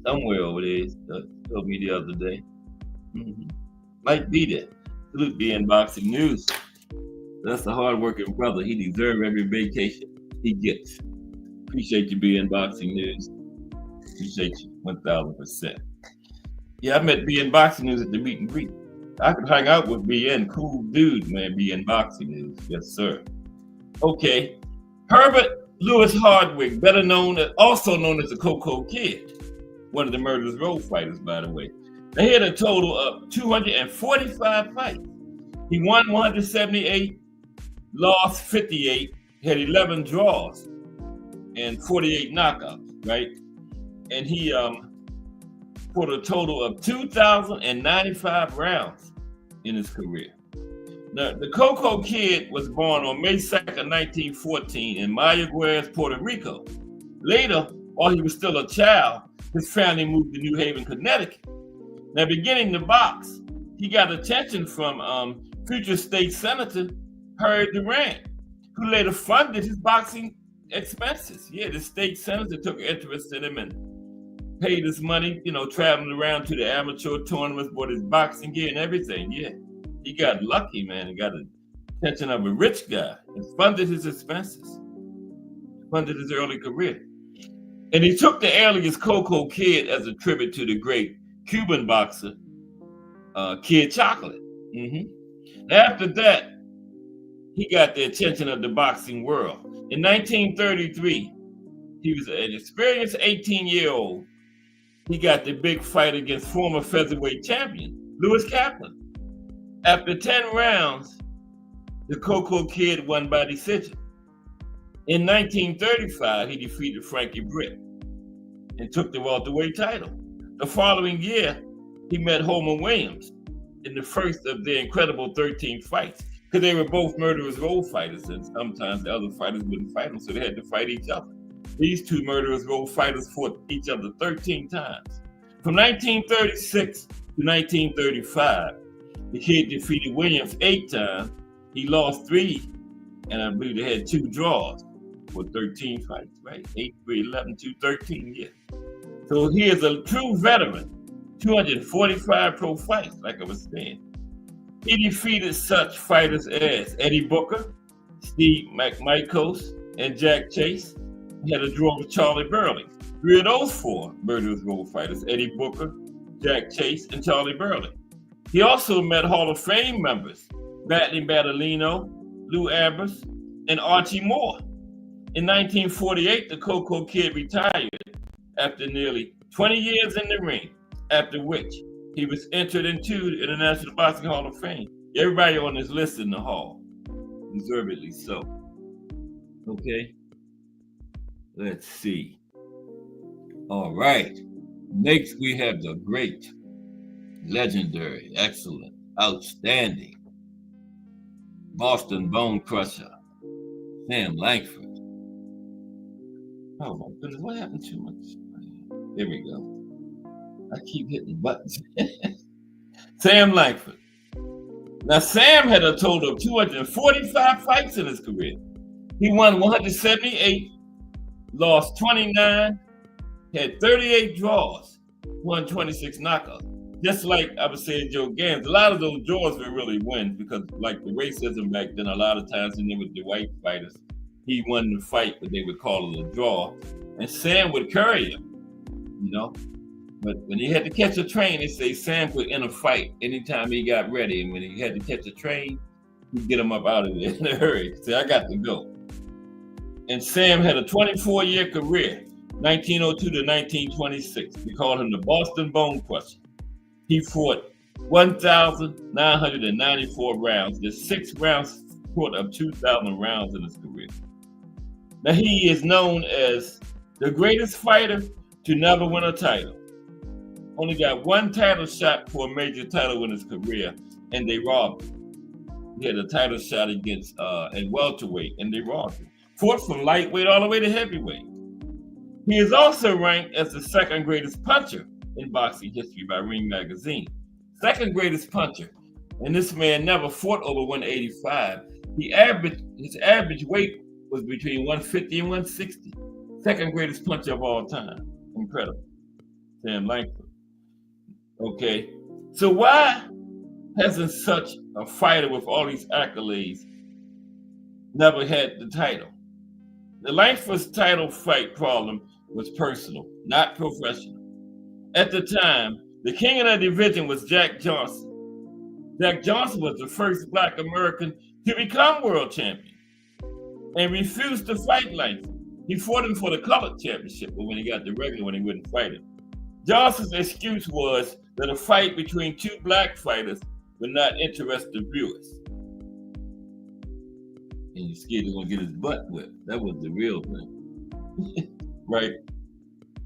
Somewhere over there, told me the other day. Might be there. Salute BN Boxing News. That's a hard-working brother. He deserves every vacation he gets. Appreciate you, BN Boxing News. Appreciate you 1,000%. Yeah, I met BN Boxing News at the meet and greet. I could hang out with BN. Cool dude, man, BN Boxing News. Yes, sir. Okay. Herbert Lewis Hardwick, also known as the Coco Kid, one of the Murderers Row fighters, by the way. They had a total of 245 fights. He won 178, lost 58, had 11 draws, and 48 knockouts, right? And he fought a total of 2,095 rounds in his career. Now, the Coco Kid was born on May 2nd, 1914 in Mayagüez, Puerto Rico. Later, while he was still a child, his family moved to New Haven, Connecticut. Now, beginning to box, he got attention from future state senator Harry Durant, who later funded his boxing expenses. Yeah, the state senator took interest in him and paid his money, traveling around to the amateur tournaments, bought his boxing gear and everything. Yeah, he got lucky, man. He got the attention of a rich guy and funded his expenses, funded his early career. And he took the alias Coco Kid as a tribute to the great Cuban boxer, Kid Chocolate. After that, he got the attention of the boxing world. In 1933, he was an experienced 18-year-old. He got the big fight against former featherweight champion, Lewis Kaplan. After 10 rounds, the Coco Kid won by decision. In 1935, he defeated Frankie Britt and took the welterweight title. The following year, he met Holman Williams in the first of their incredible 13 fights, because they were both Murderers Row fighters, and sometimes the other fighters wouldn't fight them, so they had to fight each other. These two Murderers Row fighters fought each other 13 times. From 1936 to 1935, the Kid defeated Williams 8 times. He lost 3, and I believe they had 2 draws for 13 fights, right? 8, 3, 11, 2, 13, yeah. So he is a true veteran, 245 pro fights, like I was saying. He defeated such fighters as Eddie Booker, Steve McMichaels, and Jack Chase. He had a draw with Charlie Burley. 3 of those 4 Murderers Row fighters, Eddie Booker, Jack Chase, and Charlie Burley. He also met Hall of Fame members, Batley Badalino, Lou Ambers, and Archie Moore. In 1948, the Cocoa Kid retired after nearly 20 years in the ring, after which he was entered into the International Boxing Hall of Fame. Everybody on this list in the hall, deservedly so. Okay, let's see. All right, next we have the great, legendary, excellent, outstanding Boston Bone Crusher, Sam Langford. Oh my goodness, what happened to much? There we go. I keep hitting buttons. Sam Langford. Now, Sam had a total of 245 fights in his career. He won 178, lost 29, had 38 draws, won 26 knockouts. Just like I was saying, Joe Gans, a lot of those draws were really wins because, like the racism back then, a lot of times when they were the white fighters, he won the fight, but they would call it a draw. And Sam would carry him, you know. But when he had to catch a train, they say Sam would in a fight anytime he got ready. And when he had to catch a train, he'd get him up out of there in a hurry. Say, I got to go. And Sam had a 24-year career, 1902 to 1926. We called him the Boston Bone Crusher. He fought 1,994 rounds. There's 6 rounds short of 2,000 rounds in his career. Now, he is known as the greatest fighter to never win a title. Only got 1 title shot for a major title in his career, and they robbed him. He had a title shot against at welterweight, and they robbed him. Fought from lightweight all the way to heavyweight. He is also ranked as the 2nd greatest puncher in boxing history by Ring Magazine. 2nd greatest puncher, and this man never fought over 185. His average weight was between 150 and 160. 2nd greatest puncher of all time. Incredible. Sam Langford. Okay, so why hasn't such a fighter with all these accolades never had the title? The Langford's title fight problem was personal, not professional. At the time, the king of the division was Jack Johnson. Jack Johnson was the first Black American to become world champion and refused to fight Langford. He fought him for the colored championship, but when he got the regular one, he wouldn't fight him. Johnson's excuse was that a fight between 2 black fighters would not interest the viewers. And he's scared he's gonna get his butt whipped. That was the real thing. Right?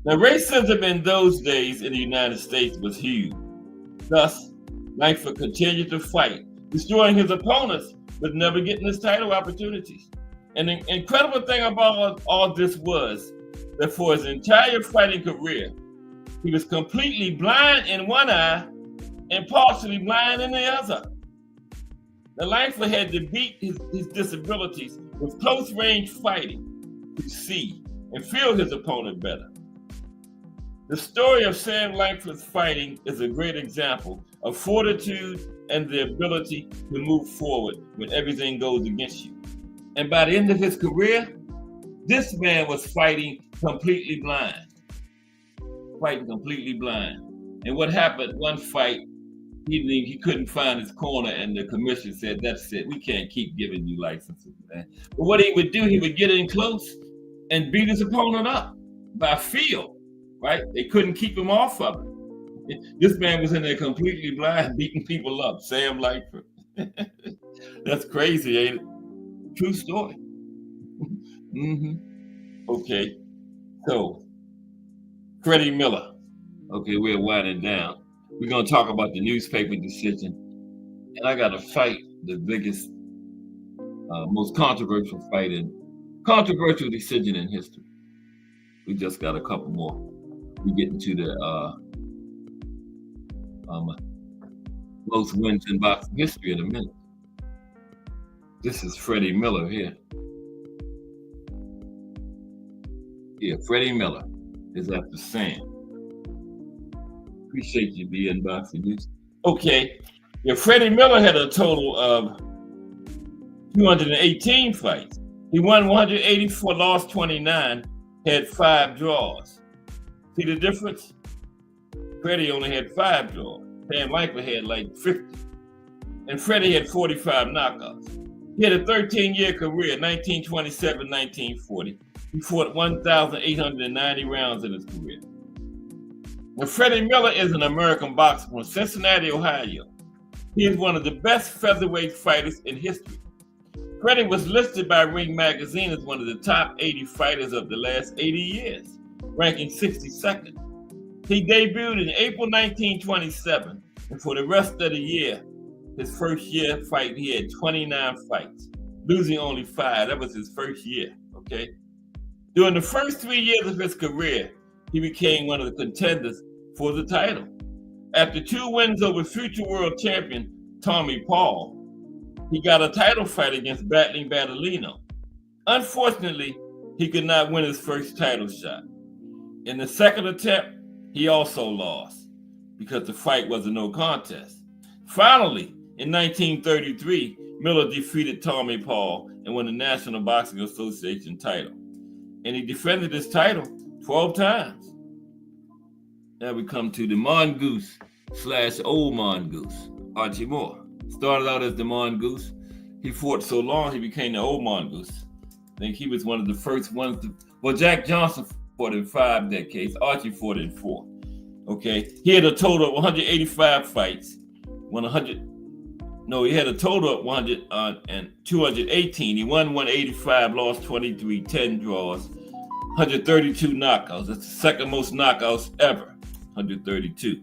Now, racism in those days in the United States was huge. Thus, Langford continued to fight, destroying his opponents, but never getting his title opportunities. And the incredible thing about all this was that for his entire fighting career, he was completely blind in one eye and partially blind in the other. Now, Langford had to beat his disabilities with close-range fighting to see and feel his opponent better. The story of Sam Langford's fighting is a great example of fortitude and the ability to move forward when everything goes against you. And by the end of his career, this man was fighting completely blind. And what happened, one fight, he couldn't find his corner, and the commissioner said, that's it, we can't keep giving you licenses, man. But what he would do, he would get in close and beat his opponent up by feel, right? They couldn't keep him off of it. This man was in there completely blind, beating people up, Sam Langford. That's crazy, ain't it? True story. Okay, so Freddie Miller. Okay, we're winding down. We're going to talk about the newspaper decision. And I got to fight the biggest, most controversial decision in history. We just got a couple more. We get into the most wins in boxing history in a minute. This is Freddie Miller here. Yeah, Freddie Miller is after Sam. Appreciate you being boxing news. Okay, yeah, Freddie Miller had a total of 218 fights. He won 184, lost 29, had 5 draws. See the difference? Freddie only had 5 draws. Dan Langford had like 50. And Freddie had 45 knockouts. He had a 13-year career, 1927-1940. He fought 1,890 rounds in his career. Now, Freddie Miller is an American boxer from Cincinnati, Ohio. He is one of the best featherweight fighters in history. Freddie was listed by Ring Magazine as one of the top 80 fighters of the last 80 years, ranking 62nd. He debuted in April 1927, and for the rest of the year, his first year fight, he had 29 fights, losing only 5. That was his first year, okay? During the first 3 years of his career, he became one of the contenders for the title. After 2 wins over future world champion Tommy Paul, he got a title fight against Battling Battleino. Unfortunately, he could not win his first title shot. In the second attempt, he also lost because the fight was a no contest. Finally, in 1933, Miller defeated Tommy Paul and won the National Boxing Association title. And he defended his title 12 times. Now we come to the Mongoose / Old Mongoose, Archie Moore. Started out as the Mongoose. He fought so long, he became the Old Mongoose. I think he was one of the first ones to, well, Jack Johnson fought in 5 decades. Archie fought in 4. Okay. He had a total of 185 fights. He had a total of 218. He won 185, lost 23, 10 draws, 132 knockouts. That's the second most knockouts ever, 132.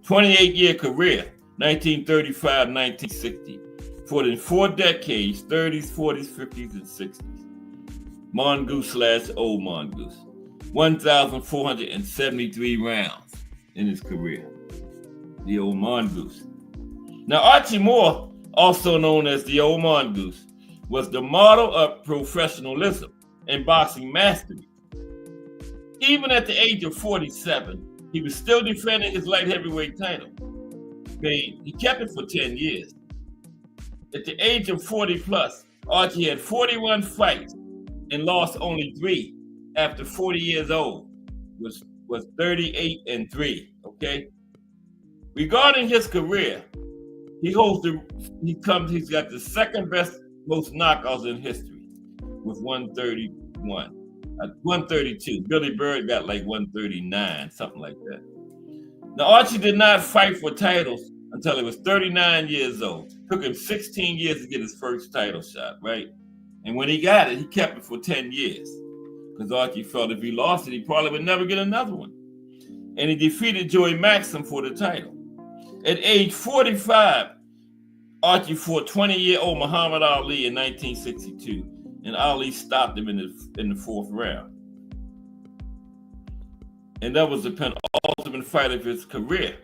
28-year career, 1935, 1960. Fought in 4 decades, 30s, 40s, 50s, and 60s. Mongoose / Old Mongoose. 1,473 rounds in his career. The Old Mongoose. Now, Archie Moore, also known as the Old Mongoose, was the model of professionalism and boxing mastery. Even at the age of 47, he was still defending his light heavyweight title. He kept it for 10 years. At the age of 40 plus, Archie had 41 fights and lost only 3 after 40 years old, was 38-3, okay? Regarding his career, he's got the second best most knockouts in history with 132. Billy Bird got like 139, something like that. Now, Archie did not fight for titles until he was 39 years old. Took him 16 years to get his first title shot, right? And when he got it, he kept it for 10 years. Because Archie felt if he lost it, he probably would never get another one. And he defeated Joey Maxim for the title. At age 45, Archie fought 20-year-old Muhammad Ali in 1962, and Ali stopped him in the 4th round. And that was the penultimate fight of his career.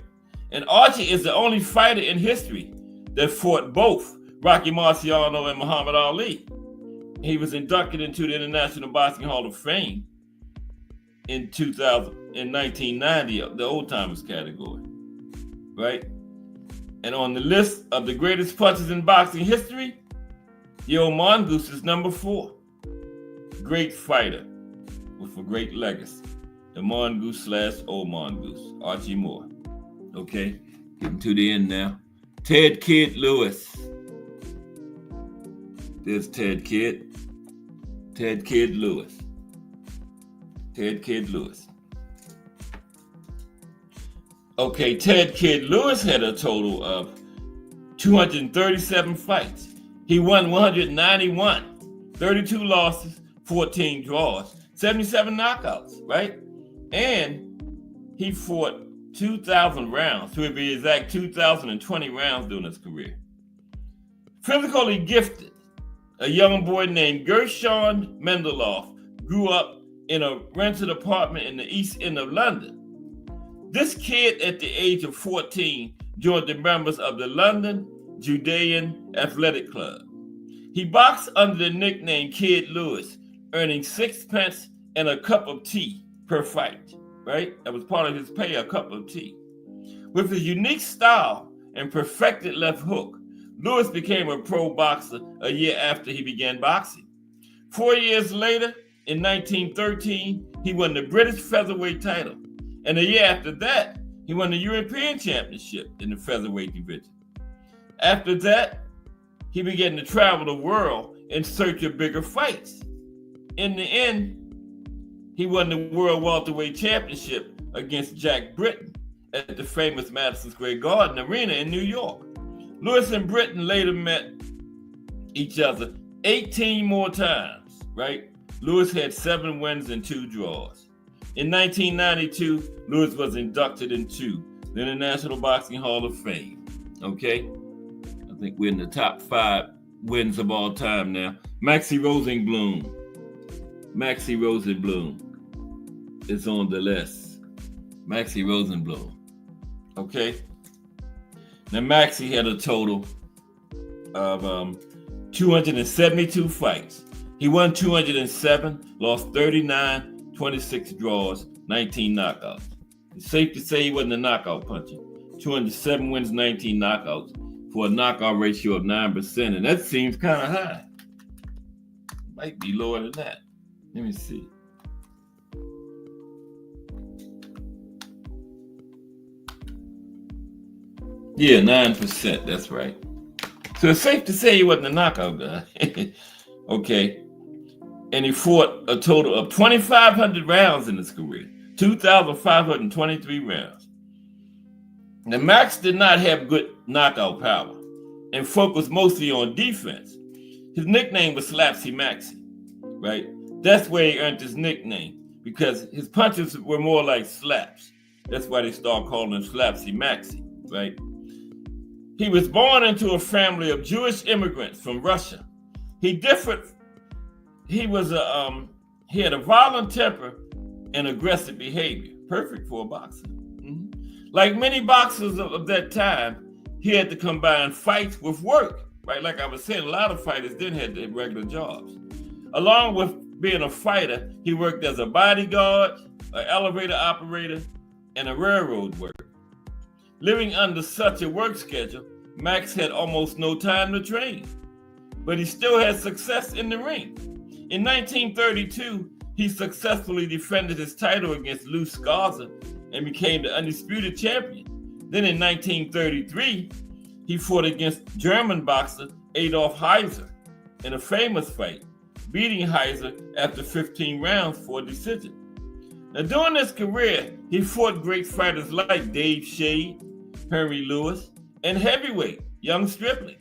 And Archie is the only fighter in history that fought both Rocky Marciano and Muhammad Ali. He was inducted into the International Boxing Hall of Fame in 1990, the old timers category, right? And on the list of the greatest punchers in boxing history, the Old Mongoose is number 4. Great fighter with a great legacy. The Mongoose / Old Mongoose, Archie Moore. Okay, getting to the end now. Ted Kid Lewis. There's Ted Kid. Ted Kid Lewis. Ted Kid Lewis. Okay, Ted Kid Lewis had a total of 237 fights. He won 191, 32 losses, 14 draws, 77 knockouts, right? And he fought 2,000 rounds, to be exact, 2,020 rounds during his career. Physically gifted, a young boy named Gershon Mendeloff grew up in a rented apartment in the East End of London. This kid, at the age of 14, joined the members of the London Judean Athletic Club. He boxed under the nickname Kid Lewis, earning 6 pence and a cup of tea per fight, right? That was part of his pay, a cup of tea. With his unique style and perfected left hook, Lewis became a pro boxer a year after he began boxing. 4 years later, in 1913, he won the British featherweight title. And a year after that, He won the European Championship in the featherweight division. After that, he began to travel the world in search of bigger fights. In the end, he won the World Welterweight Championship against Jack Britton at the famous Madison Square Garden Arena in New York. Lewis and Britton later met each other 18 more times, right? Lewis had 7 wins and 2 draws. In 1992, Lewis was inducted into the International Boxing Hall of Fame, okay? I think we're in the top 5 wins of all time now. Maxie Rosenbloom is on the list. Maxie Rosenbloom. Okay. Now Maxie had a total of 272 fights. He won 207, lost 39, 26 draws, 19 knockouts. It's safe to say he wasn't a knockout puncher. 207 wins, 19 knockouts for a knockout ratio of 9%, and that seems kind of high. Might be lower than that. Let me see. Yeah, 9%, that's right. So it's safe to say he wasn't a knockout guy. Okay. And he fought a total of 2,500 rounds in his career, 2,523 rounds. Now, Max did not have good knockout power and focused mostly on defense. His nickname was Slapsy Maxie, right? That's where he earned his nickname because his punches were more like slaps. That's why they started calling him Slapsy Maxie, right? He was born into a family of Jewish immigrants from Russia. He had a violent temper and aggressive behavior, perfect for a boxer. Mm-hmm. Like many boxers of that time, he had to combine fights with work, right? Like I was saying, a lot of fighters didn't have their regular jobs. Along with being a fighter, he worked as a bodyguard, an elevator operator, and a railroad worker. Living under such a work schedule, Max had almost no time to train, but he still had success in the ring. In 1932, he successfully defended his title against Lou Scarza and became the undisputed champion. Then in 1933, he fought against German boxer Adolf Heiser in a famous fight, beating Heiser after 15 rounds for a decision. Now, during his career, he fought great fighters like Dave Shade, Henry Lewis, and heavyweight Young Stripling,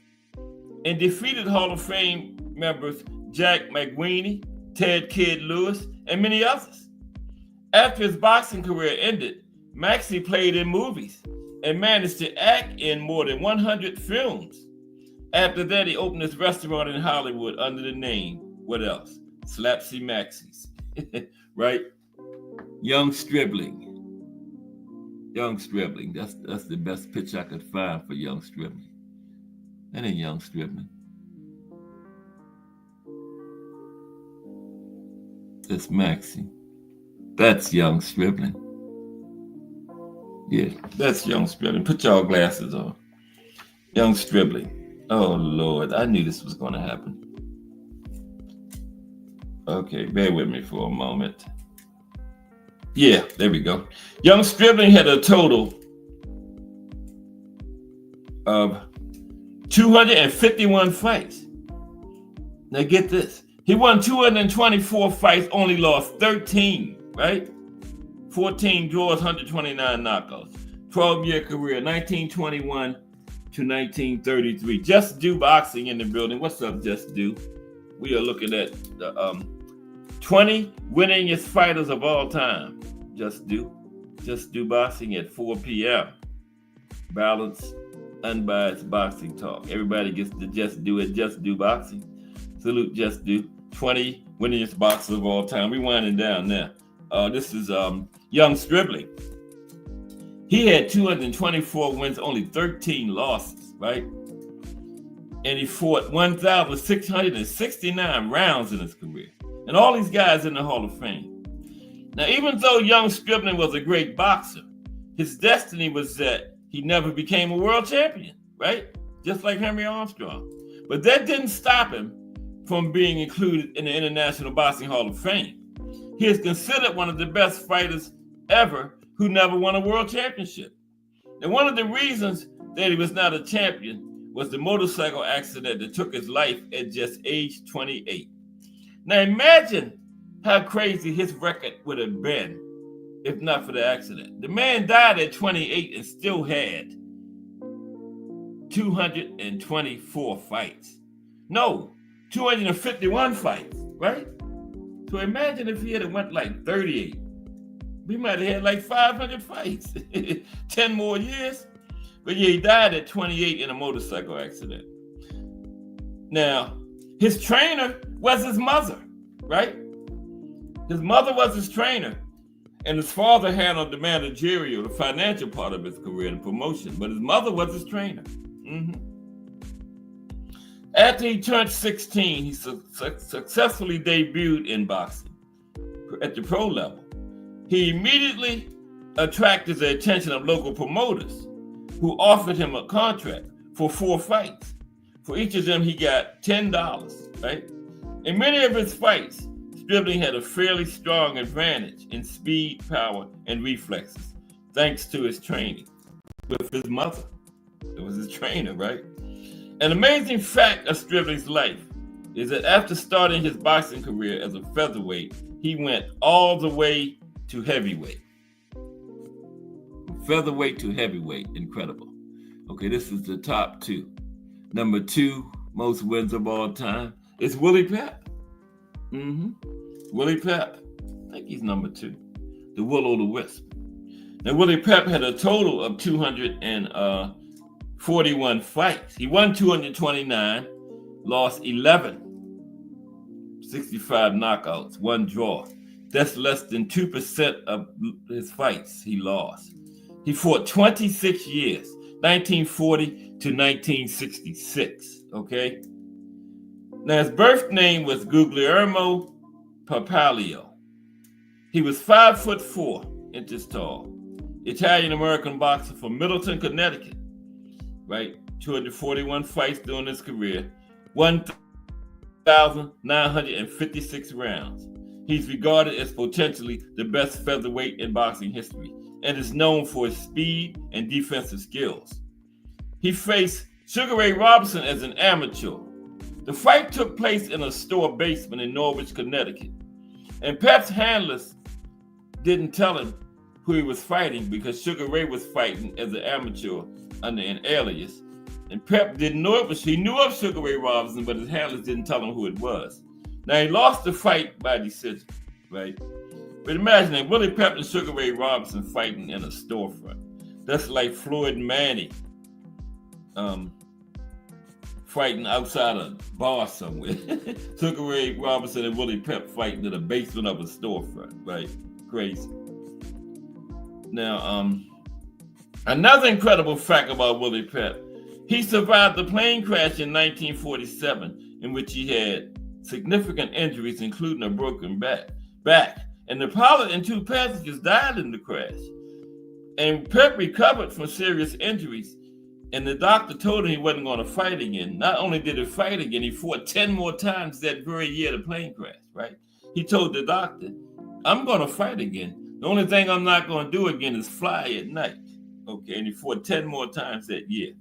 and defeated Hall of Fame members Jack McWeeny, Ted Kid Lewis, and many others. After his boxing career ended, Maxie played in movies and managed to act in more than 100 films. After that, he opened his restaurant in Hollywood under the name, what else? Slapsy Maxie's, right? Young Stribling. Young Stribling. That's the best picture I could find for Young Stribling. That ain't Young Stribling. That's Maxie. That's Young Stribling. Yeah, that's Young Stribling. Put y'all glasses on. Young Stribling. Oh, Lord. I knew this was going to happen. Okay, bear with me for a moment. Yeah, there we go. Young Stribling had a total of 251 fights. Now get this. He won 224 fights, only lost 13, right? 14 draws, 129 knockouts. 12-year career, 1921 to 1933. Just Do Boxing in the building. What's up, Just Do? We are looking at the 20 winningest fighters of all time. Just Do Boxing at 4 p.m. Balanced, unbiased boxing talk. Everybody gets to Just Do it. Just Do Boxing. Salute Just Do. 20 winningest boxers of all time. We winding down now. This is Young Stribling. He had 224 wins, only 13 losses, right? And he fought 1,669 rounds in his career. And all these guys in the Hall of Fame. Now, even though Young Stribling was a great boxer, his destiny was that he never became a world champion, right? Just like Henry Armstrong. But that didn't stop him from being included in the International Boxing Hall of Fame. He is considered one of the best fighters ever who never won a world championship. And one of the reasons that he was not a champion was the motorcycle accident that took his life at just age 28. Now imagine how crazy his record would have been if not for the accident. The man died at 28 and still had 224 fights. No, 251 fights, right? So imagine if he had went like 38. We might have had like 500 fights, 10 more years. But yeah, he died at 28 in a motorcycle accident. Now, his trainer was his mother, right? His mother was his trainer, and his father handled the managerial, the financial part of his career and promotion, but his mother was his trainer. After he turned 16, he successfully debuted in boxing at the pro level. He immediately attracted the attention of local promoters who offered him a contract for 4 fights. For each of them, he got $10, right? In many of his fights, Stribling had a fairly strong advantage in speed, power, and reflexes, thanks to his training with his mother. It was his trainer, right? An amazing fact of Stribling's life is that after starting his boxing career as a featherweight, he went all the way to heavyweight. Featherweight to heavyweight, incredible. Okay, this is the top 2. Number 2 most wins of all time is Willie Pep. Willie Pep, I think he's number 2. The Will-O-the-Wisp. Now, Willie Pep had a total of 241 fights. He won 229, lost 11, 65 knockouts, 1 draw. That's less than 2% of his fights he lost. He fought 26 years, 1940 to 1966, okay? Now, his birth name was Guglielmo Papalio. He was 5'4" inches tall, Italian-American boxer from Middleton, Connecticut, right? 241 fights during his career, 1,956 rounds. He's regarded as potentially the best featherweight in boxing history and is known for his speed and defensive skills. He faced Sugar Ray Robinson as an amateur. The fight took place in a store basement in Norwich, Connecticut. And Pep's handlers didn't tell him who he was fighting because Sugar Ray was fighting as an amateur under an alias. And Pep didn't know it was, he knew of Sugar Ray Robinson, but his handlers didn't tell him who it was. Now, he lost the fight by decision, right? But imagine that Willie Pep and Sugar Ray Robinson fighting in a storefront. That's like Floyd Manning fighting outside a bar somewhere. Sugar Ray Robinson and Willie Pep fighting in the basement of a storefront, right? Crazy. Now, another incredible fact about Willie Pep, he survived the plane crash in 1947 in which he had significant injuries, including a broken back. And the pilot and 2 passengers died in the crash. And Pep recovered from serious injuries, and the doctor told him he wasn't going to fight again. Not only did he fight again, he fought 10 more times that very year the plane crash, right? He told the doctor, I'm going to fight again. The only thing I'm not going to do again is fly at night. Okay, and he fought 10 more times that year.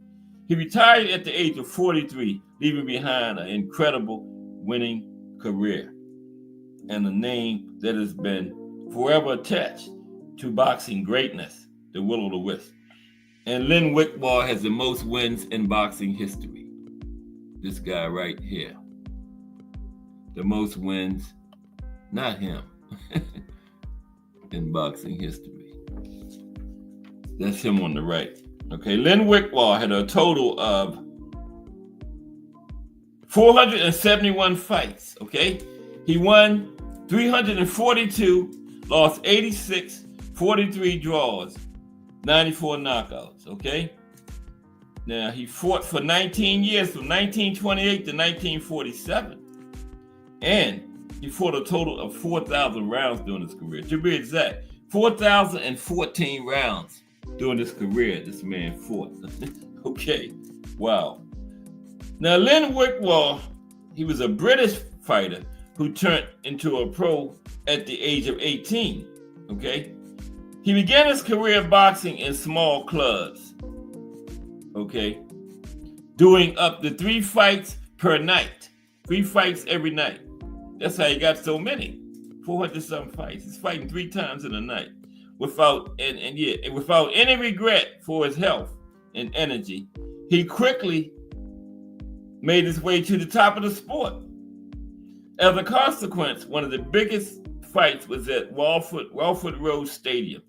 He retired at the age of 43, leaving behind an incredible winning career and a name that has been forever attached to boxing greatness, the Will-O-the-Wisp. And Len Wickball has the most wins in boxing history. This guy right here. The most wins, not him, in boxing history. That's him on the right. Okay, Len Wickball had a total of 471 fights, okay? He won 342, lost 86, 43 draws, 94 knockouts, okay? Now, he fought for 19 years, from 1928 to 1947. And he fought a total of 4,000 rounds during his career. To be exact, 4,014 rounds during his career, this man fought. Okay, wow. Now, Len Wickball, he was a British fighter who turned into a pro at the age of 18, okay? He began his career boxing in small clubs, okay, doing up to 3 fights per night, 3 fights every night. That's how he got so many, 400-something fights. He's fighting 3 times in a night without any regret for his health and energy. He quickly made his way to the top of the sport. As a consequence, one of the biggest fights was at Walford Road Stadium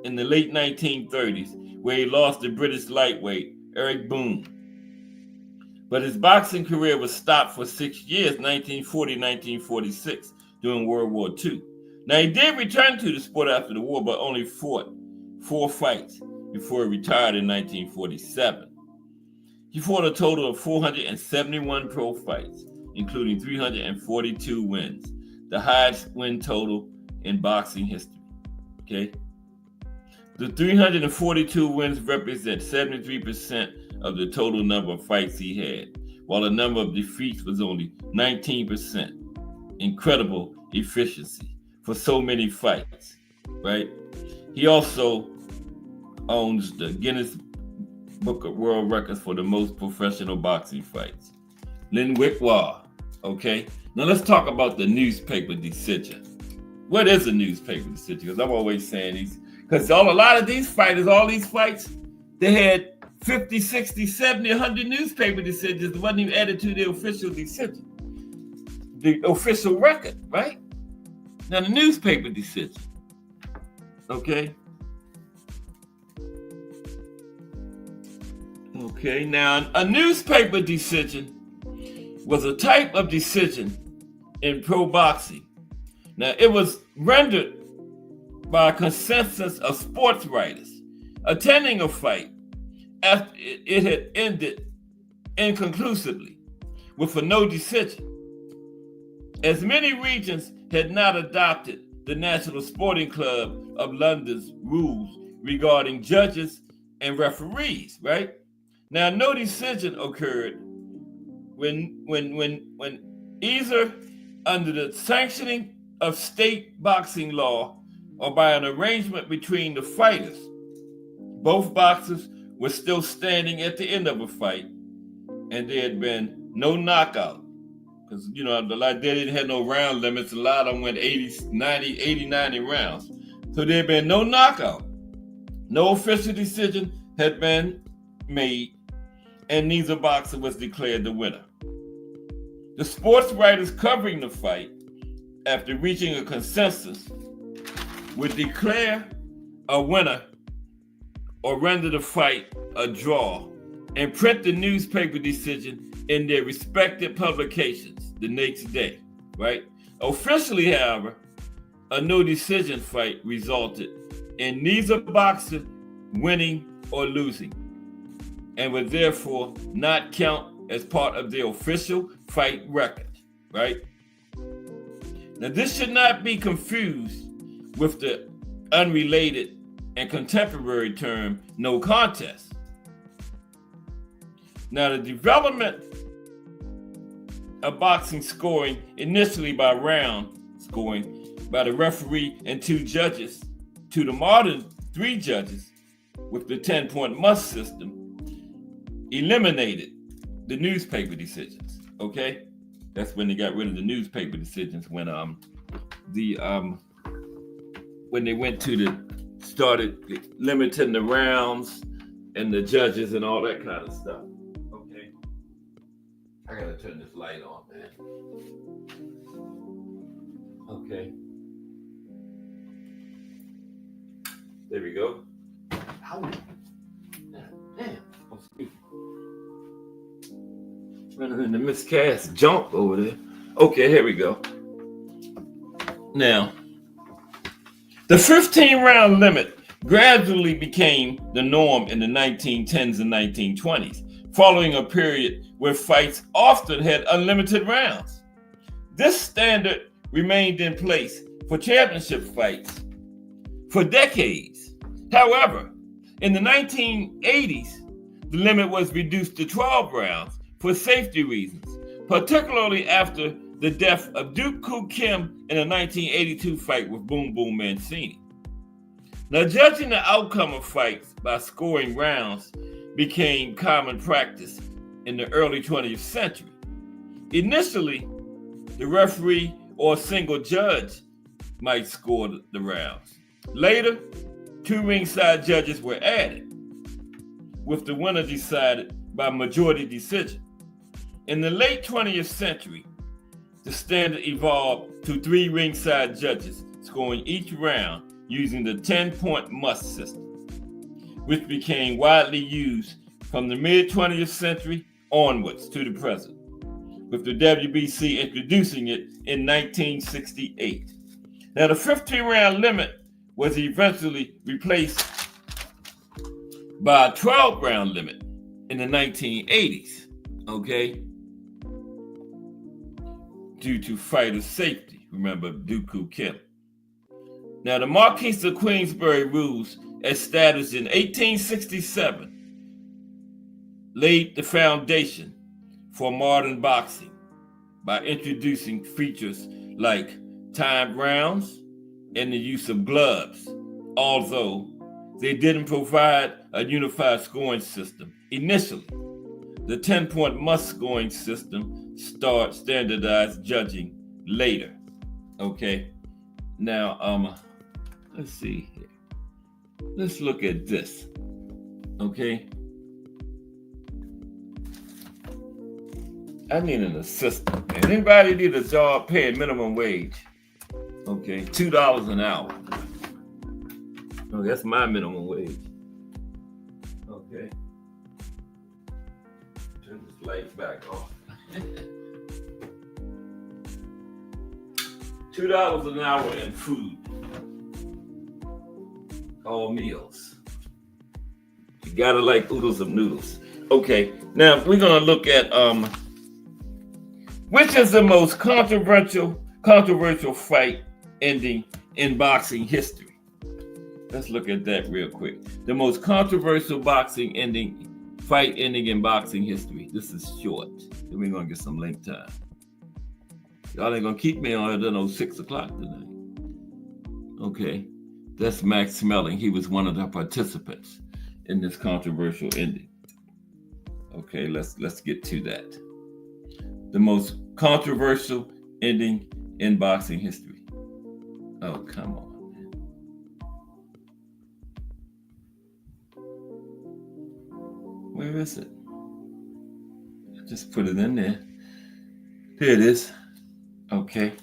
in the late 1930s, where he lost the British lightweight Eric Boone. But his boxing career was stopped for 6 years, 1940-1946, during World War II. Now, he did return to the sport after the war, but only fought 4 fights before he retired in 1947. He fought a total of 471 pro fights, including 342 wins, the highest win total in boxing history. Okay? The 342 wins represent 73% of the total number of fights he had, while the number of defeats was only 19%. Incredible efficiency for so many fights, right? He also owns the Guinness Book of World Records for the most professional boxing fights. Lin Wickwar, okay? Now let's talk about the newspaper decision. What is a newspaper decision? Because I'm always saying because a lot of these fighters, all these fights, they had 50, 60, 70, 100 newspaper decisions that wasn't even added to the official decision, the official record, right? Now the newspaper decision, okay? Okay, now a newspaper decision was a type of decision in pro boxing. Now it was rendered by a consensus of sports writers attending a fight after it had ended inconclusively with a no decision, as many regions had not adopted the National Sporting Club of London's rules regarding judges and referees, right? Now, no decision occurred when either under the sanctioning of state boxing law or by an arrangement between the fighters. Both boxers were still standing at the end of a fight, and there had been no knockout. Because, they didn't have no round limits. A lot of them went 80, 90 rounds. So there had been no knockout. No official decision had been made, and neither boxer was declared the winner. The sports writers covering the fight, after reaching a consensus, would declare a winner or render the fight a draw and print the newspaper decision in their respective publications the next day, right? Officially, however, a no decision fight resulted in neither boxer winning or losing, and would therefore not count as part of their official fight record, right? Now, this should not be confused with the unrelated and contemporary term no contest. Now, the development of boxing scoring, initially by round scoring by the referee and 2 judges, to the modern 3 judges with the 10-point must system, eliminated the newspaper decisions. Okay, that's when they got rid of the newspaper decisions, when they went to started limiting the rounds and the judges and all that kind of stuff. Okay, I gotta turn this light on, man. Okay, there we go. Ow. Damn, I'm speaking. Running in the miscast junk over there. Okay, here we go. Now, the 15-round limit gradually became the norm in the 1910s and 1920s, following a period where fights often had unlimited rounds. This standard remained in place for championship fights for decades. However, in the 1980s, the limit was reduced to 12 rounds for safety reasons, particularly after the death of Duke Koo Kim in a 1982 fight with Boom Boom Mancini. Now, judging the outcome of fights by scoring rounds became common practice in the early 20th century. Initially, the referee or a single judge might score the rounds. Later, 2 ringside judges were added, with the winner decided by majority decision. In the late 20th century, the standard evolved to 3 ringside judges scoring each round using the 10-point must system, which became widely used from the mid-20th century onwards to the present, with the WBC introducing it in 1968. Now, the 15-round limit was eventually replaced by a 12-round limit in the 1980s, okay? Due to fighter safety, remember Dooku Kim. Now, the Marquis of Queensberry rules, established in 1867, laid the foundation for modern boxing by introducing features like timed rounds and the use of gloves, although they didn't provide a unified scoring system initially. The 10-point must scoring system standardized judging later. Okay, now let's see here. Let's look at this. Okay, I need an assistant. Man. Anybody need a job paying minimum wage? Okay, $2 an hour. Oh, that's my minimum wage. Okay. Turn this light back off. $2 an hour in food. All meals. You gotta like oodles of noodles. Okay, now we're gonna look at which is the most controversial fight ending in boxing history. Let's look at that real quick. The most controversial fight ending in boxing history. This is short. Then we're gonna get some link time. Y'all ain't gonna keep me on until 6 o'clock tonight. Okay, that's Max Smelling. He was one of the participants in this controversial ending. Okay, let's get to that. The most controversial ending in boxing history. Oh, come on. Where is it? I just put it in there. Here it is. Okay.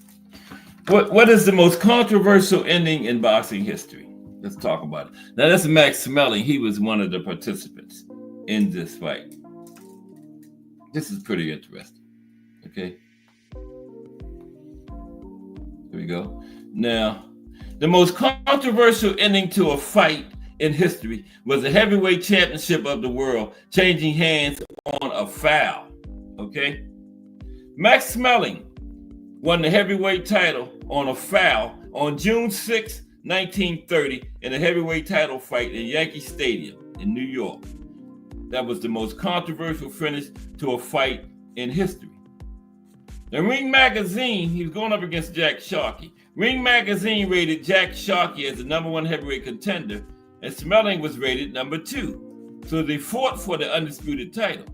What is the most controversial ending in boxing history? Let's talk about it. Now, that's Max Smelling. He was one of the participants in this fight. This is pretty interesting. Okay. Here we go. Now, the most controversial ending to a fight in history was the heavyweight championship of the world changing hands on a foul. Okay. Max Smelling won the heavyweight title on a foul on June 6, 1930 in a heavyweight title fight in Yankee Stadium in New York. That was the most controversial finish to a fight in history. The Ring Magazine, he was going up against Jack Sharkey. Ring Magazine rated Jack Sharkey as the #1 heavyweight contender, and Smelling was rated #2. So they fought for the undisputed title.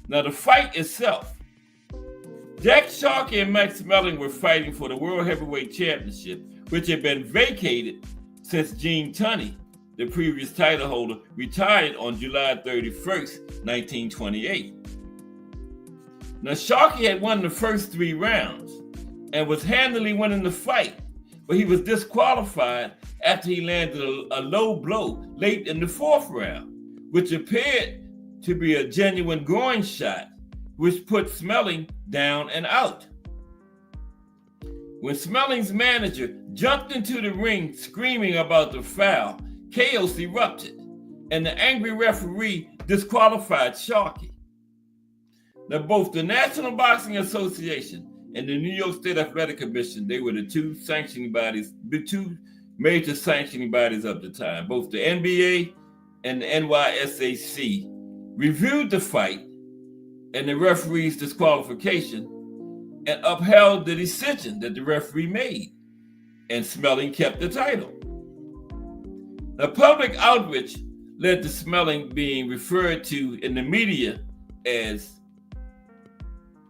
Now, the fight itself, Jack Sharkey and Max Smelling were fighting for the World Heavyweight Championship, which had been vacated since Gene Tunney, the previous title holder, retired on July 31st, 1928. Now, Sharkey had won the first 3 rounds and was handily winning the fight, but he was disqualified after he landed a low blow late in the 4th round, which appeared to be a genuine groin shot, which put Smelling down and out. When Smelling's manager jumped into the ring screaming about the foul, chaos erupted, and the angry referee disqualified Sharkey. Now, both the National Boxing Association and the New York State Athletic Commission, they were the 2 sanctioning bodies, the 2 major sanctioning bodies of the time. Both the NBA and the NYSAC reviewed the fight and the referee's disqualification and upheld the decision that the referee made, and Smelling kept the title. The public outrage led to Smelling being referred to in the media as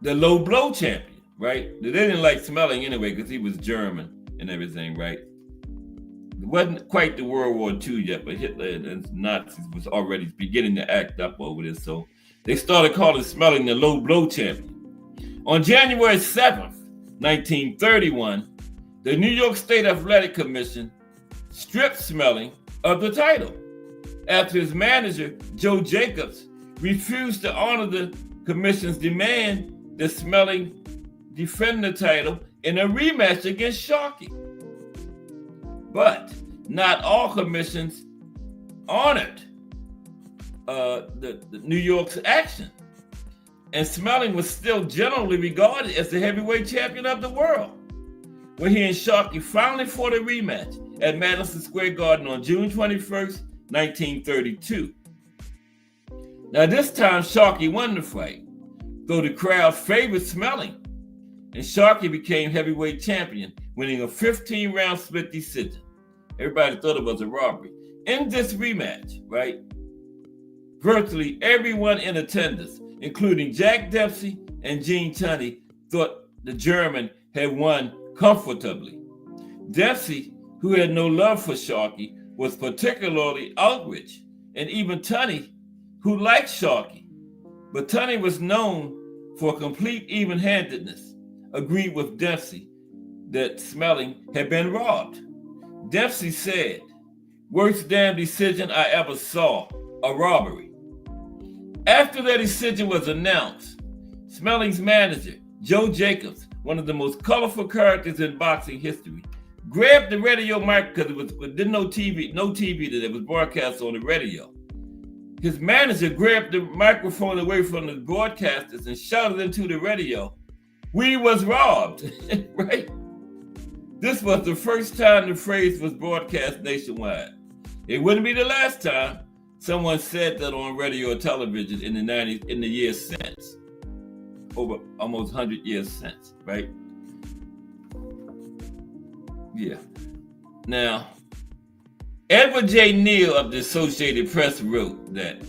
the low blow champion, right? They didn't like Smelling anyway because he was German and everything, right? It wasn't quite the World War II yet, but Hitler and Nazis was already beginning to act up over this, so they started calling Smelling the low blow champion. On January 7th, 1931, the New York State Athletic Commission stripped Smelling of the title after his manager, Joe Jacobs, refused to honor the commission's demand that Smelling defend the title in a rematch against Sharkey. But not all commissions honored the New York's action. And Smelling was still generally regarded as the heavyweight champion of the world when he and Sharkey finally fought a rematch at Madison Square Garden on June 21st, 1932. Now this time Sharkey won the fight, though the crowd favored Smelling, and Sharkey became heavyweight champion, winning a 15-round split decision. Everybody thought it was a robbery. In this rematch, right, virtually everyone in attendance, including Jack Dempsey and Gene Tunney, thought the German had won comfortably. Dempsey, who had no love for Sharkey, was particularly outraged, and even Tunney, who liked Sharkey, but Tunney was known for complete even-handedness, agreed with Dempsey that Smelling had been robbed. Dempsey said, "Worst damn decision I ever saw, a robbery." After that decision was announced, Smelling's manager, Joe Jacobs, one of the most colorful characters in boxing history, grabbed the radio mic because there was no TV that it was broadcast on the radio. His manager grabbed the microphone away from the broadcasters and shouted into the radio, "We was robbed," right? This was the first time the phrase was broadcast nationwide. It wouldn't be the last time someone said that on radio or television in the years since, over almost 100 years since, right? Yeah. Now, Edward J. Neal of the Associated Press wrote that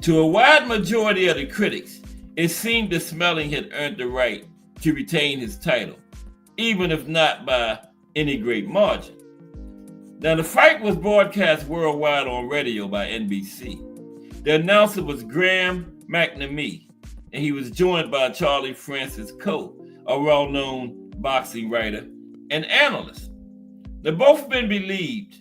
to a wide majority of the critics, it seemed that Smelling had earned the right to retain his title, even if not by any great margin. Now, the fight was broadcast worldwide on radio by NBC. The announcer was Graham McNamee, and he was joined by Charlie Francis Coe, a well-known boxing writer and analyst. Now, both men believed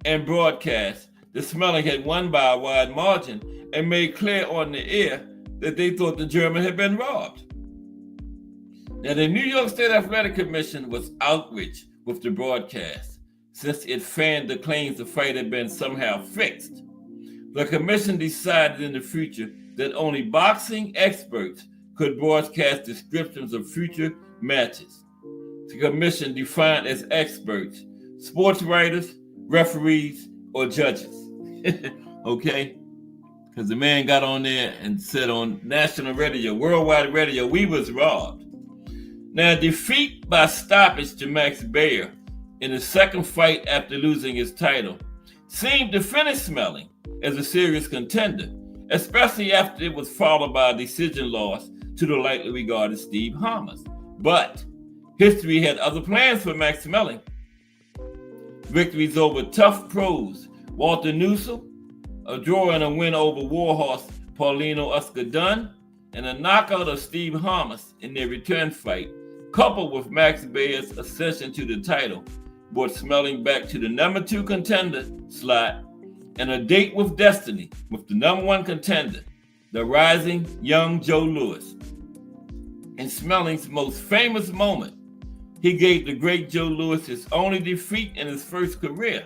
and broadcast that Smelling had won by a wide margin and made clear on the air that they thought the German had been robbed. Now, the New York State Athletic Commission was outraged with the broadcast since it fanned the claims the fight had been somehow fixed. The commission decided in the future that only boxing experts could broadcast descriptions of future matches. The commission defined as experts sports writers, referees, or judges. Okay? Because the man got on there and said on national radio, worldwide radio, we was robbed. Now, defeat by stoppage to Max Baer in the second fight after losing his title seemed to finish Smelling as a serious contender, especially after it was followed by a decision loss to the lightly regarded Steve Hamas. But history had other plans for Max Smelling. Victories over tough pros Walter Nussel, a draw and a win over warhorse Paulino Oscar-Dunn, and a knockout of Steve Hamas in their return fight, coupled with Max Baer's ascension to the title, brought Smelling back to the number 2 contender slot and a date with destiny with the number 1 contender, the rising young Joe Louis. In Smelling's most famous moment, he gave the great Joe Louis his only defeat in his first career.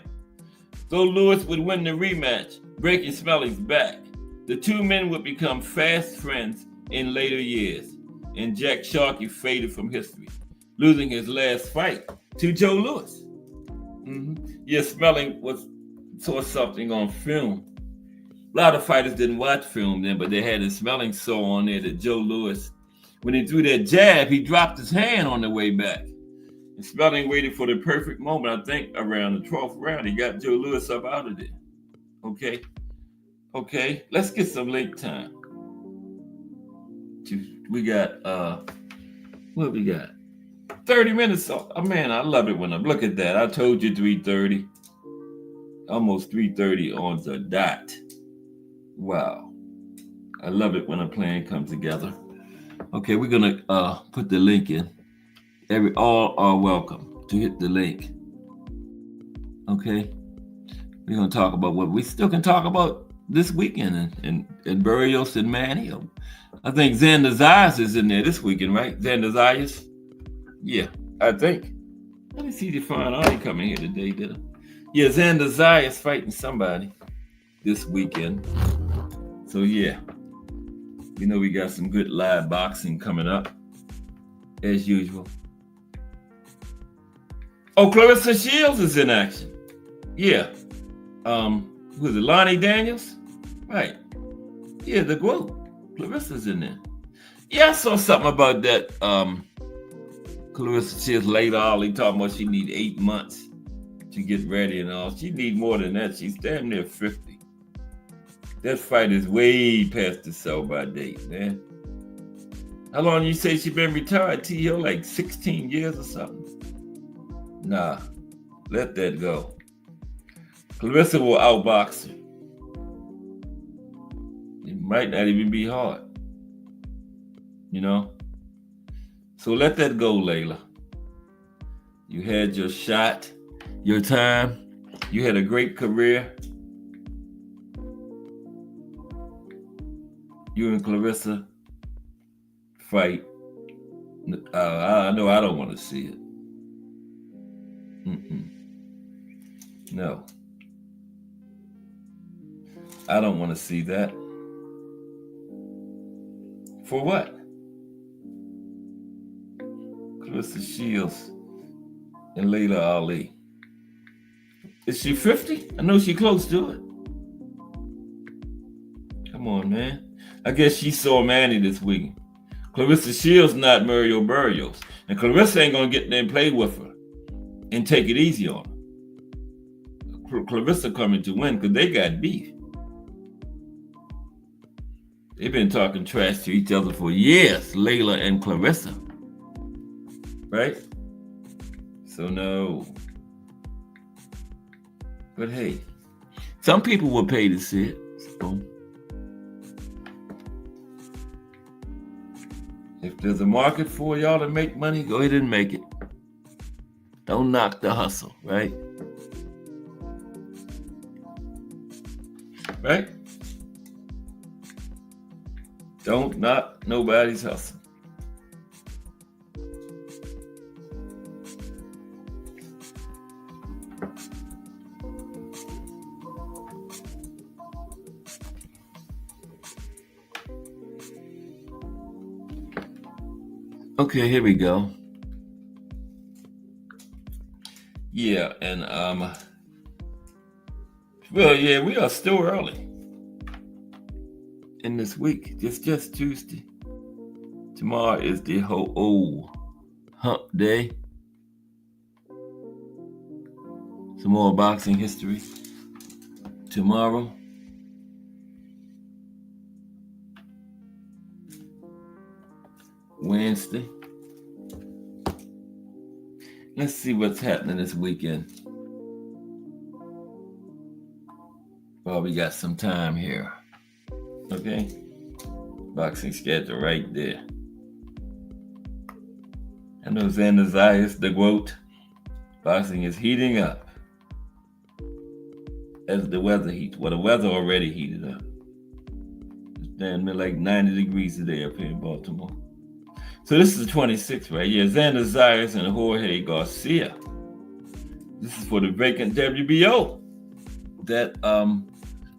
Though Louis would win the rematch, breaking Smelling's back, the two men would become fast friends in later years, and Jack Sharkey faded from history, losing his last fight to Joe Louis. Yes, Smelling saw something on film. A lot of fighters didn't watch film then, but they had a Smelling saw on there that Joe Louis, when he threw that jab, he dropped his hand on the way back. And Spelling waited for the perfect moment. I think around the 12th round, he got Joe Louis up out of there. Okay. Let's get some late time. We got what we got? 30 minutes. Oh man, I love it when I look at that. I told you 3:30. Almost 3:30 on the dot. Wow. I love it when a plan comes together. Okay, we're gonna put the link in. All are welcome to hit the link. Okay. We're gonna talk about what we still can talk about this weekend in Barrios and Manny. I think Xander Zayas is in there this weekend, right? Xander Zayas? Yeah, I think. Let me see if Define Arnie coming here today, did I? Yeah, Xander Zayas fighting somebody this weekend. So yeah, we know we got some good live boxing coming up, as usual. Oh, Clarissa Shields is in action. Yeah. Who is it? Lonnie Daniels? Right. Yeah, the GOAT. Clarissa's in there. Yeah, I saw something about that. Clarissa Shields later on, talking about she need 8 months to get ready and all. She need more than that. She's damn near 50. That fight is way past the sell-by date, man. How long you say she been retired, T.O.? Like 16 years or something? Nah, let that go. Clarissa will outbox her. It might not even be hard. You know? So let that go, Layla. You had your shot, your time. You had a great career. You and Clarissa fight. I know I don't want to see it. No. I don't want to see that. For what? Clarissa Shields and Layla Ali. Is she 50? I know she's close to it. Come on, man. I guess she saw Manny this week. Clarissa Shields not Mario Barrios. And Clarissa ain't going to get there and play with her and take it easy on her. Clarissa coming to win because they got beef. They've been talking trash to each other for years, Layla and Clarissa. Right? So no. But hey, some people will pay to see it. So if there's a market for y'all to make money, go ahead and make it. Don't knock the hustle, right? Right? Don't knock nobody's hustle. Okay, here we go. Yeah, and well, yeah, we are still early in this week. It's just Tuesday. Tomorrow is the whole hump day. Some more boxing history tomorrow. Wednesday. Let's see what's happening this weekend. Well, we got some time here. Okay. Boxing schedule right there. I know Xander Zayas, the GOAT. Boxing is heating up as the weather heats. Well, the weather already heated up. It's damn near like 90 degrees today up here in Baltimore. So this is the 26th, right? Yeah, Xander Zayas and Jorge Garcia. This is for the vacant WBO that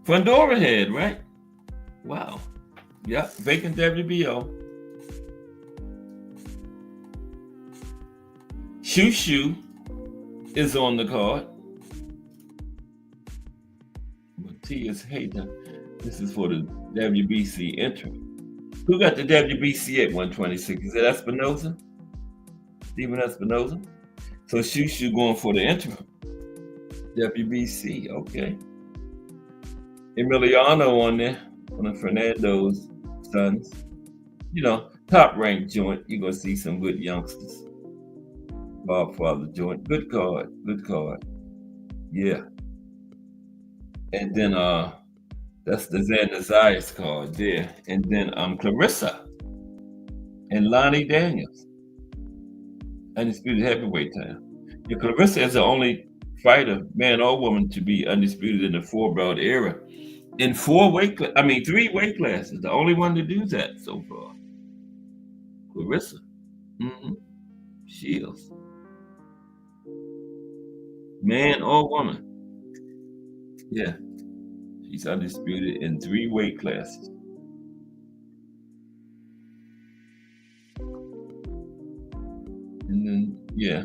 Fundora had, right? Wow. Yeah, vacant WBO. Shoo is on the card. Matias Hayden. This is for the WBC interim. Who got the WBC at 126? Is it Espinoza? Steven Espinoza? So Shushu going for the interim. WBC, okay. Emiliano on there, one of Fernando's sons. You know, top ranked joint. You're gonna see some good youngsters. Bob Father joint. Good card. Yeah. And then that's the Xander Zayas card there. And then Clarissa and Lonnie Daniels. Undisputed heavyweight title. Yeah, Clarissa is the only fighter, man or woman, to be undisputed in the 4-belt era. In 3 weight classes. The only one to do that so far. Clarissa. Shields. Man or woman. Yeah. She's undisputed in 3 weight classes. And then, yeah.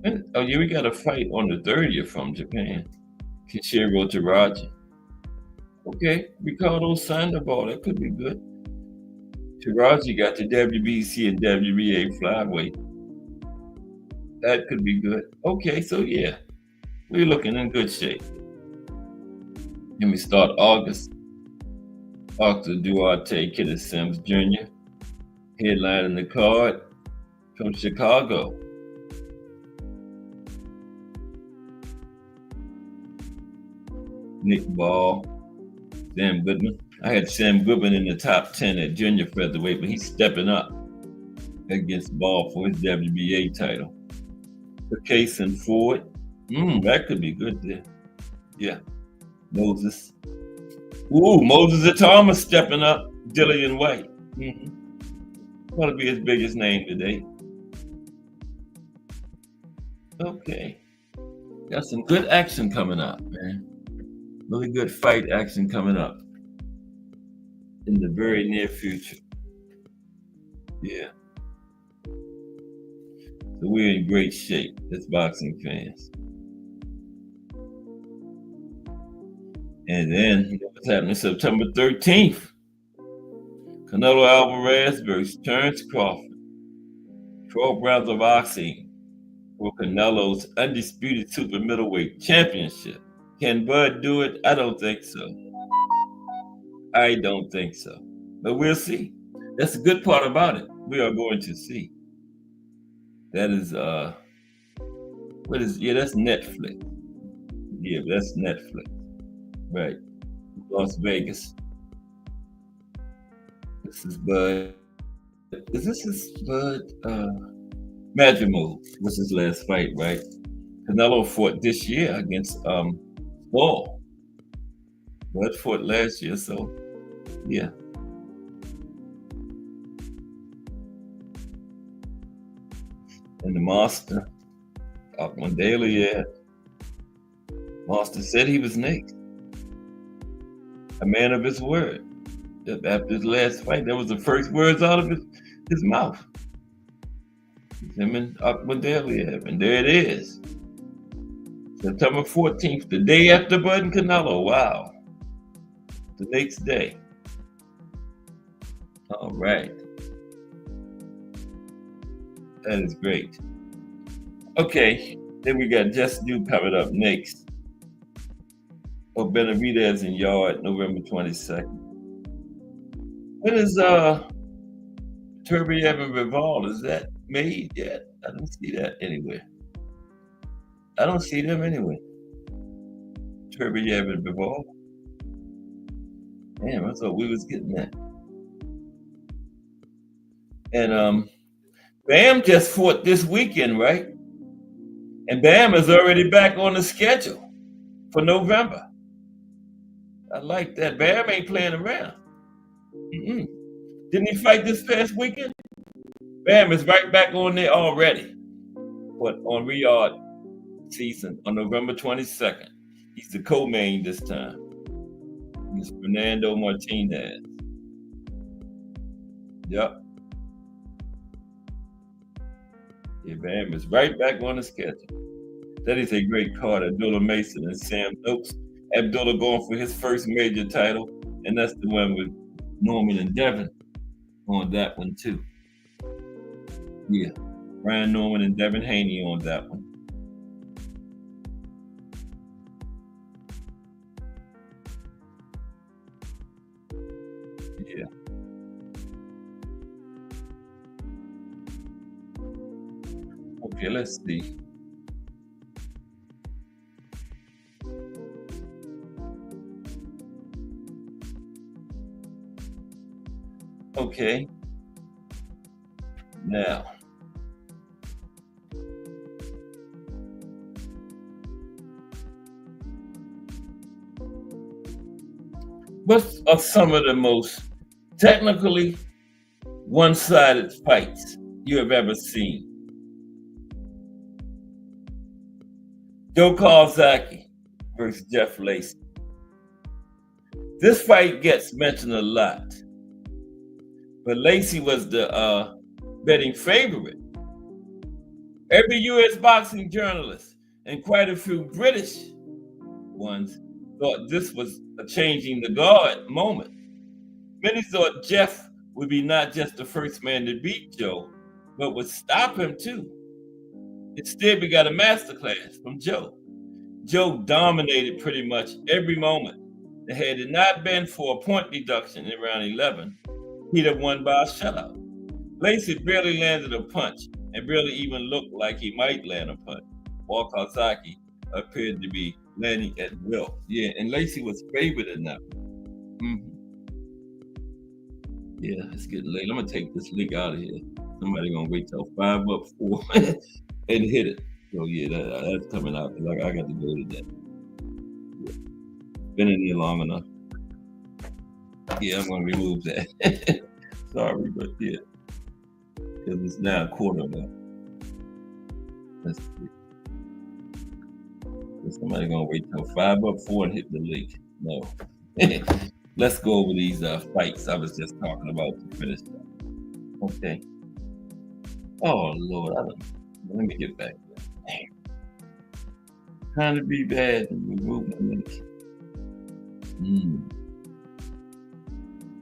And, we got a fight on the 30th from Japan. Kishiro Taraji. Okay, Ricardo Sandoval, that could be good. Taraji got the WBC and WBA flyweight. That could be good. Okay, so yeah, we're looking in good shape. Then we start August. Arthur Duarte, Kenneth Sims Jr. headlining the card from Chicago. Nick Ball, Sam Goodman. I had Sam Goodman in the top 10 at junior featherweight, but he's stepping up against Ball for his WBA title. For Case and Ford, that could be good there. Yeah. Moses. Moses Atama stepping up. Dillian White. Going to be his biggest name today. Okay. Got some good action coming up, man. Really good fight action coming up in the very near future. Yeah. So we're in great shape as boxing fans. And then, you know what's happening September 13th? Canelo Alvarez versus Terence Crawford. 12 rounds of boxing for Canelo's undisputed super middleweight championship. Can Bud do it? I don't think so. But we'll see. That's the good part about it. We are going to see. That is, that's Netflix. Yeah, that's Netflix. Right. Las Vegas. This is Bud. This is Bud Madrigal was his last fight, right? Canelo fought this year against Ball. Bud fought last year, so yeah. And the Monster, when Daly had, Monster said he was next. A man of his word. After his last fight, that was the first words out of his mouth. Him and Akmadaliyev, and there it is. September 14th, the day after Bud and Canelo. Wow. The next day. All right. That is great. Okay, then we got Just Do coming up next. Benavidez in Yard, November 22nd. When is Turbiev and Revolve? Is that made yet? I don't see that anywhere. I don't see them anywhere. Turbiev and Revolve. Damn, I thought we was getting that. And Bam just fought this weekend, right? And Bam is already back on the schedule for November. I like that. Bam ain't playing around. Didn't he fight this past weekend? Bam is right back on there already. But on Riyadh season on November 22nd. He's the co-main this time. It's Fernando Martinez. Yep. Yeah, Bam is right back on the schedule. That is a great card. Abdullah Mason and Sam Oaks. Abdullah going for his first major title, and that's the one with Norman and Devin on that one too. Yeah, Brian Norman and Devin Haney on that one. Yeah. Okay, let's see. Okay. Now, what are some of the most technically one-sided fights you have ever seen? Joe Kawasaki versus Jeff Lacey. This fight gets mentioned a lot, but Lacey was the betting favorite. Every U.S. boxing journalist and quite a few British ones thought this was a changing the guard moment. Many thought Jeff would be not just the first man to beat Joe, but would stop him too. Instead, we got a masterclass from Joe. Joe dominated pretty much every moment. And had it not been for a point deduction in round 11, he'd have won by a shutout. Lacey barely landed a punch and barely even looked like he might land a punch, while Kawasaki appeared to be landing at will. Yeah, and Lacey was favored in that one. Yeah, it's getting late. I'm gonna take this link out of here. Somebody gonna wait till 5 up 4 and hit it. So yeah, that's coming out because I got to go to that. Yeah. Been in here long enough. Yeah, I'm gonna remove that. Sorry, but yeah, because it's now a quarter now. Let's see. Is somebody gonna wait till 5 up 4 and hit the link? No. Let's go over these fights I was just talking about to finish that. Okay. Oh Lord, let me get back there. Trying to be bad and remove my link.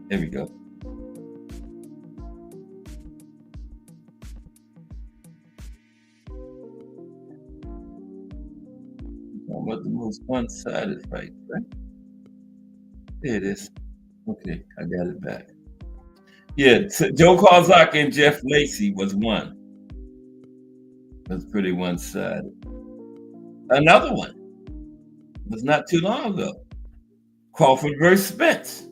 There we go. Talking about the most one-sided fight, right? There it is. Okay, I got it back. Yeah, Joe Kawasaki and Jeff Lacey was one. That's pretty one-sided. Another one was not too long ago. Crawford versus Spence.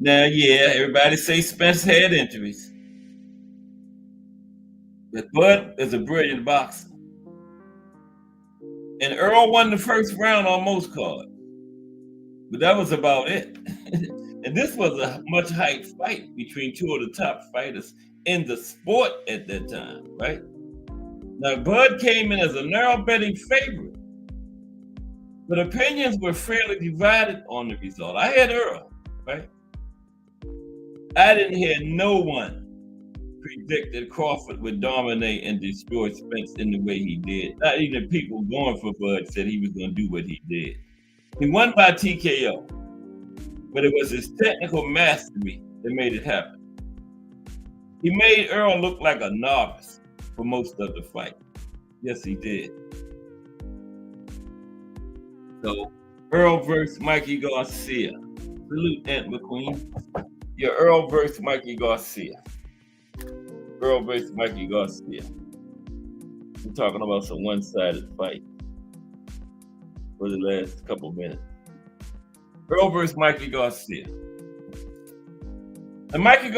Now, yeah, everybody say Spence had injuries. But Bud is a brilliant boxer. And Earl won the first round on most cards. But that was about it. And this was a much hyped fight between two of the top fighters in the sport at that time, right? Now, Bud came in as a narrow betting favorite, but opinions were fairly divided on the result. I had Earl, right? I didn't hear no one predict that Crawford would dominate and destroy Spence in the way he did. Not even the people going for Bud said he was going to do what he did. He won by TKO, but it was his technical mastery that made it happen. He made Earl look like a novice for most of the fight. Yes, he did. So, Earl versus Mikey Garcia. Salute, Aunt McQueen. Yeah, Earl versus Mikey Garcia. Earl versus Mikey Garcia. We're talking about some one-sided fight for the last couple minutes. Earl versus Mikey Garcia. And Mikey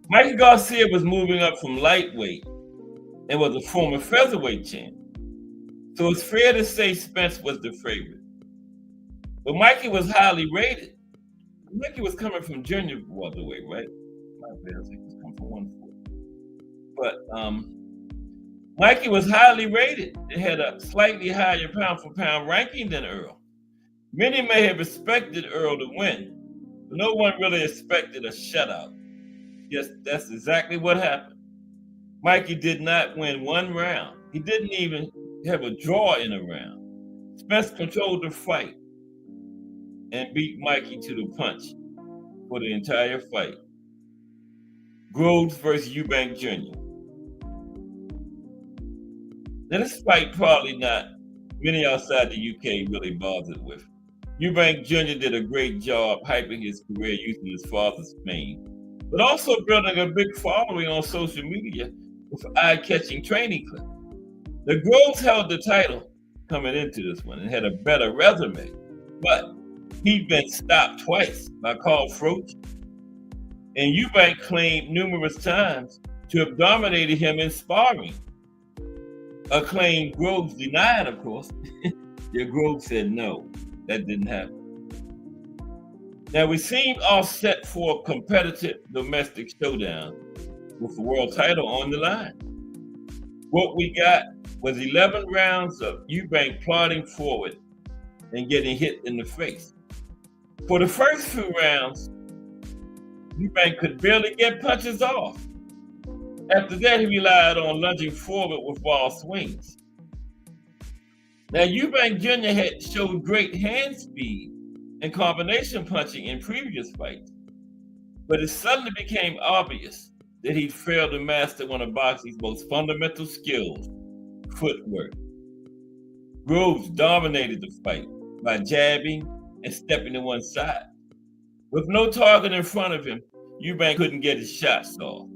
Mikey Garcia was moving up from lightweight and was a former featherweight champ. So it's fair to say Spence was the favorite. But Mikey was highly rated. Mikey was coming from junior welterweight, right? My bad, I think he was coming from 140. But Mikey was highly rated. It had a slightly higher pound-for-pound ranking than Earl. Many may have expected Earl to win, but no one really expected a shutout. Yes, that's exactly what happened. Mikey did not win one round. He didn't even have a draw in a round. Spence controlled the fight and beat Mikey to the punch for the entire fight. Groves versus Eubank Jr. Now, this fight probably not many outside the UK really bothered with. Eubank Jr. did a great job hyping his career using his father's fame, but also building a big following on social media with eye-catching training clips. The Groves held the title coming into this one and had a better resume, but he'd been stopped twice by Carl Froch, and Eubank claimed numerous times to have dominated him in sparring. A claim Groves denied, of course. Yeah, Groves said no, that didn't happen. Now, we seemed all set for a competitive domestic showdown with the world title on the line. What we got was 11 rounds of Eubank plodding forward and getting hit in the face. For the first few rounds, Eubank could barely get punches off. After that, he relied on lunging forward with wild swings. Now, Eubank Jr. had showed great hand speed and combination punching in previous fights, but it suddenly became obvious that he'd failed to master one of boxing's most fundamental skills, footwork. Groves dominated the fight by jabbing and stepping to one side. With no target in front of him, Eubank couldn't get his shots off.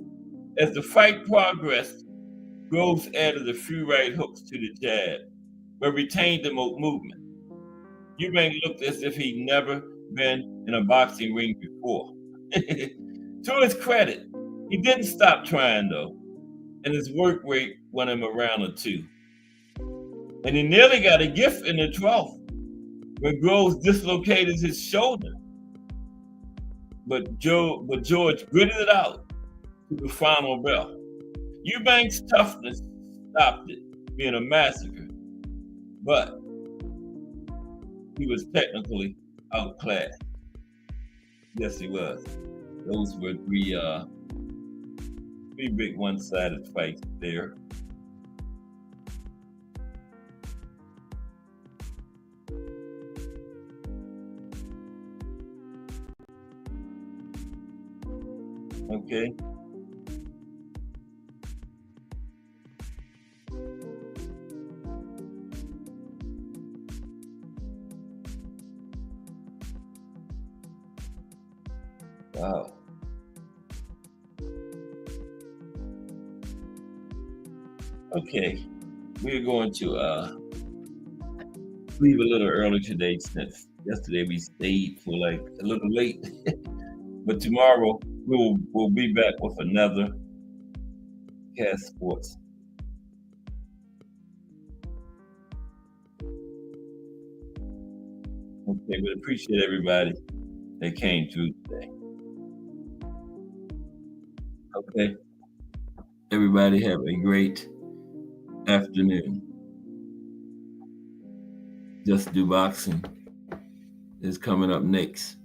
As the fight progressed, Groves added a few right hooks to the jab, but retained the movement. Eubank looked as if he'd never been in a boxing ring before. To his credit, he didn't stop trying though, and his work rate won him a round or two. And he nearly got a gift in the 12th when Groves dislocated his shoulder. But George gritted it out to the final bell. Eubank's toughness stopped it being a massacre, but he was technically outclassed. Yes, he was. Those were three big one-sided fights there. Okay. Wow. Okay, we're going to leave a little early today since yesterday we stayed for like a little late. But tomorrow we'll be back with another Cast Sports. Okay, we appreciate everybody that came through today. Okay. Everybody have a great afternoon. Just Do Boxing is coming up next.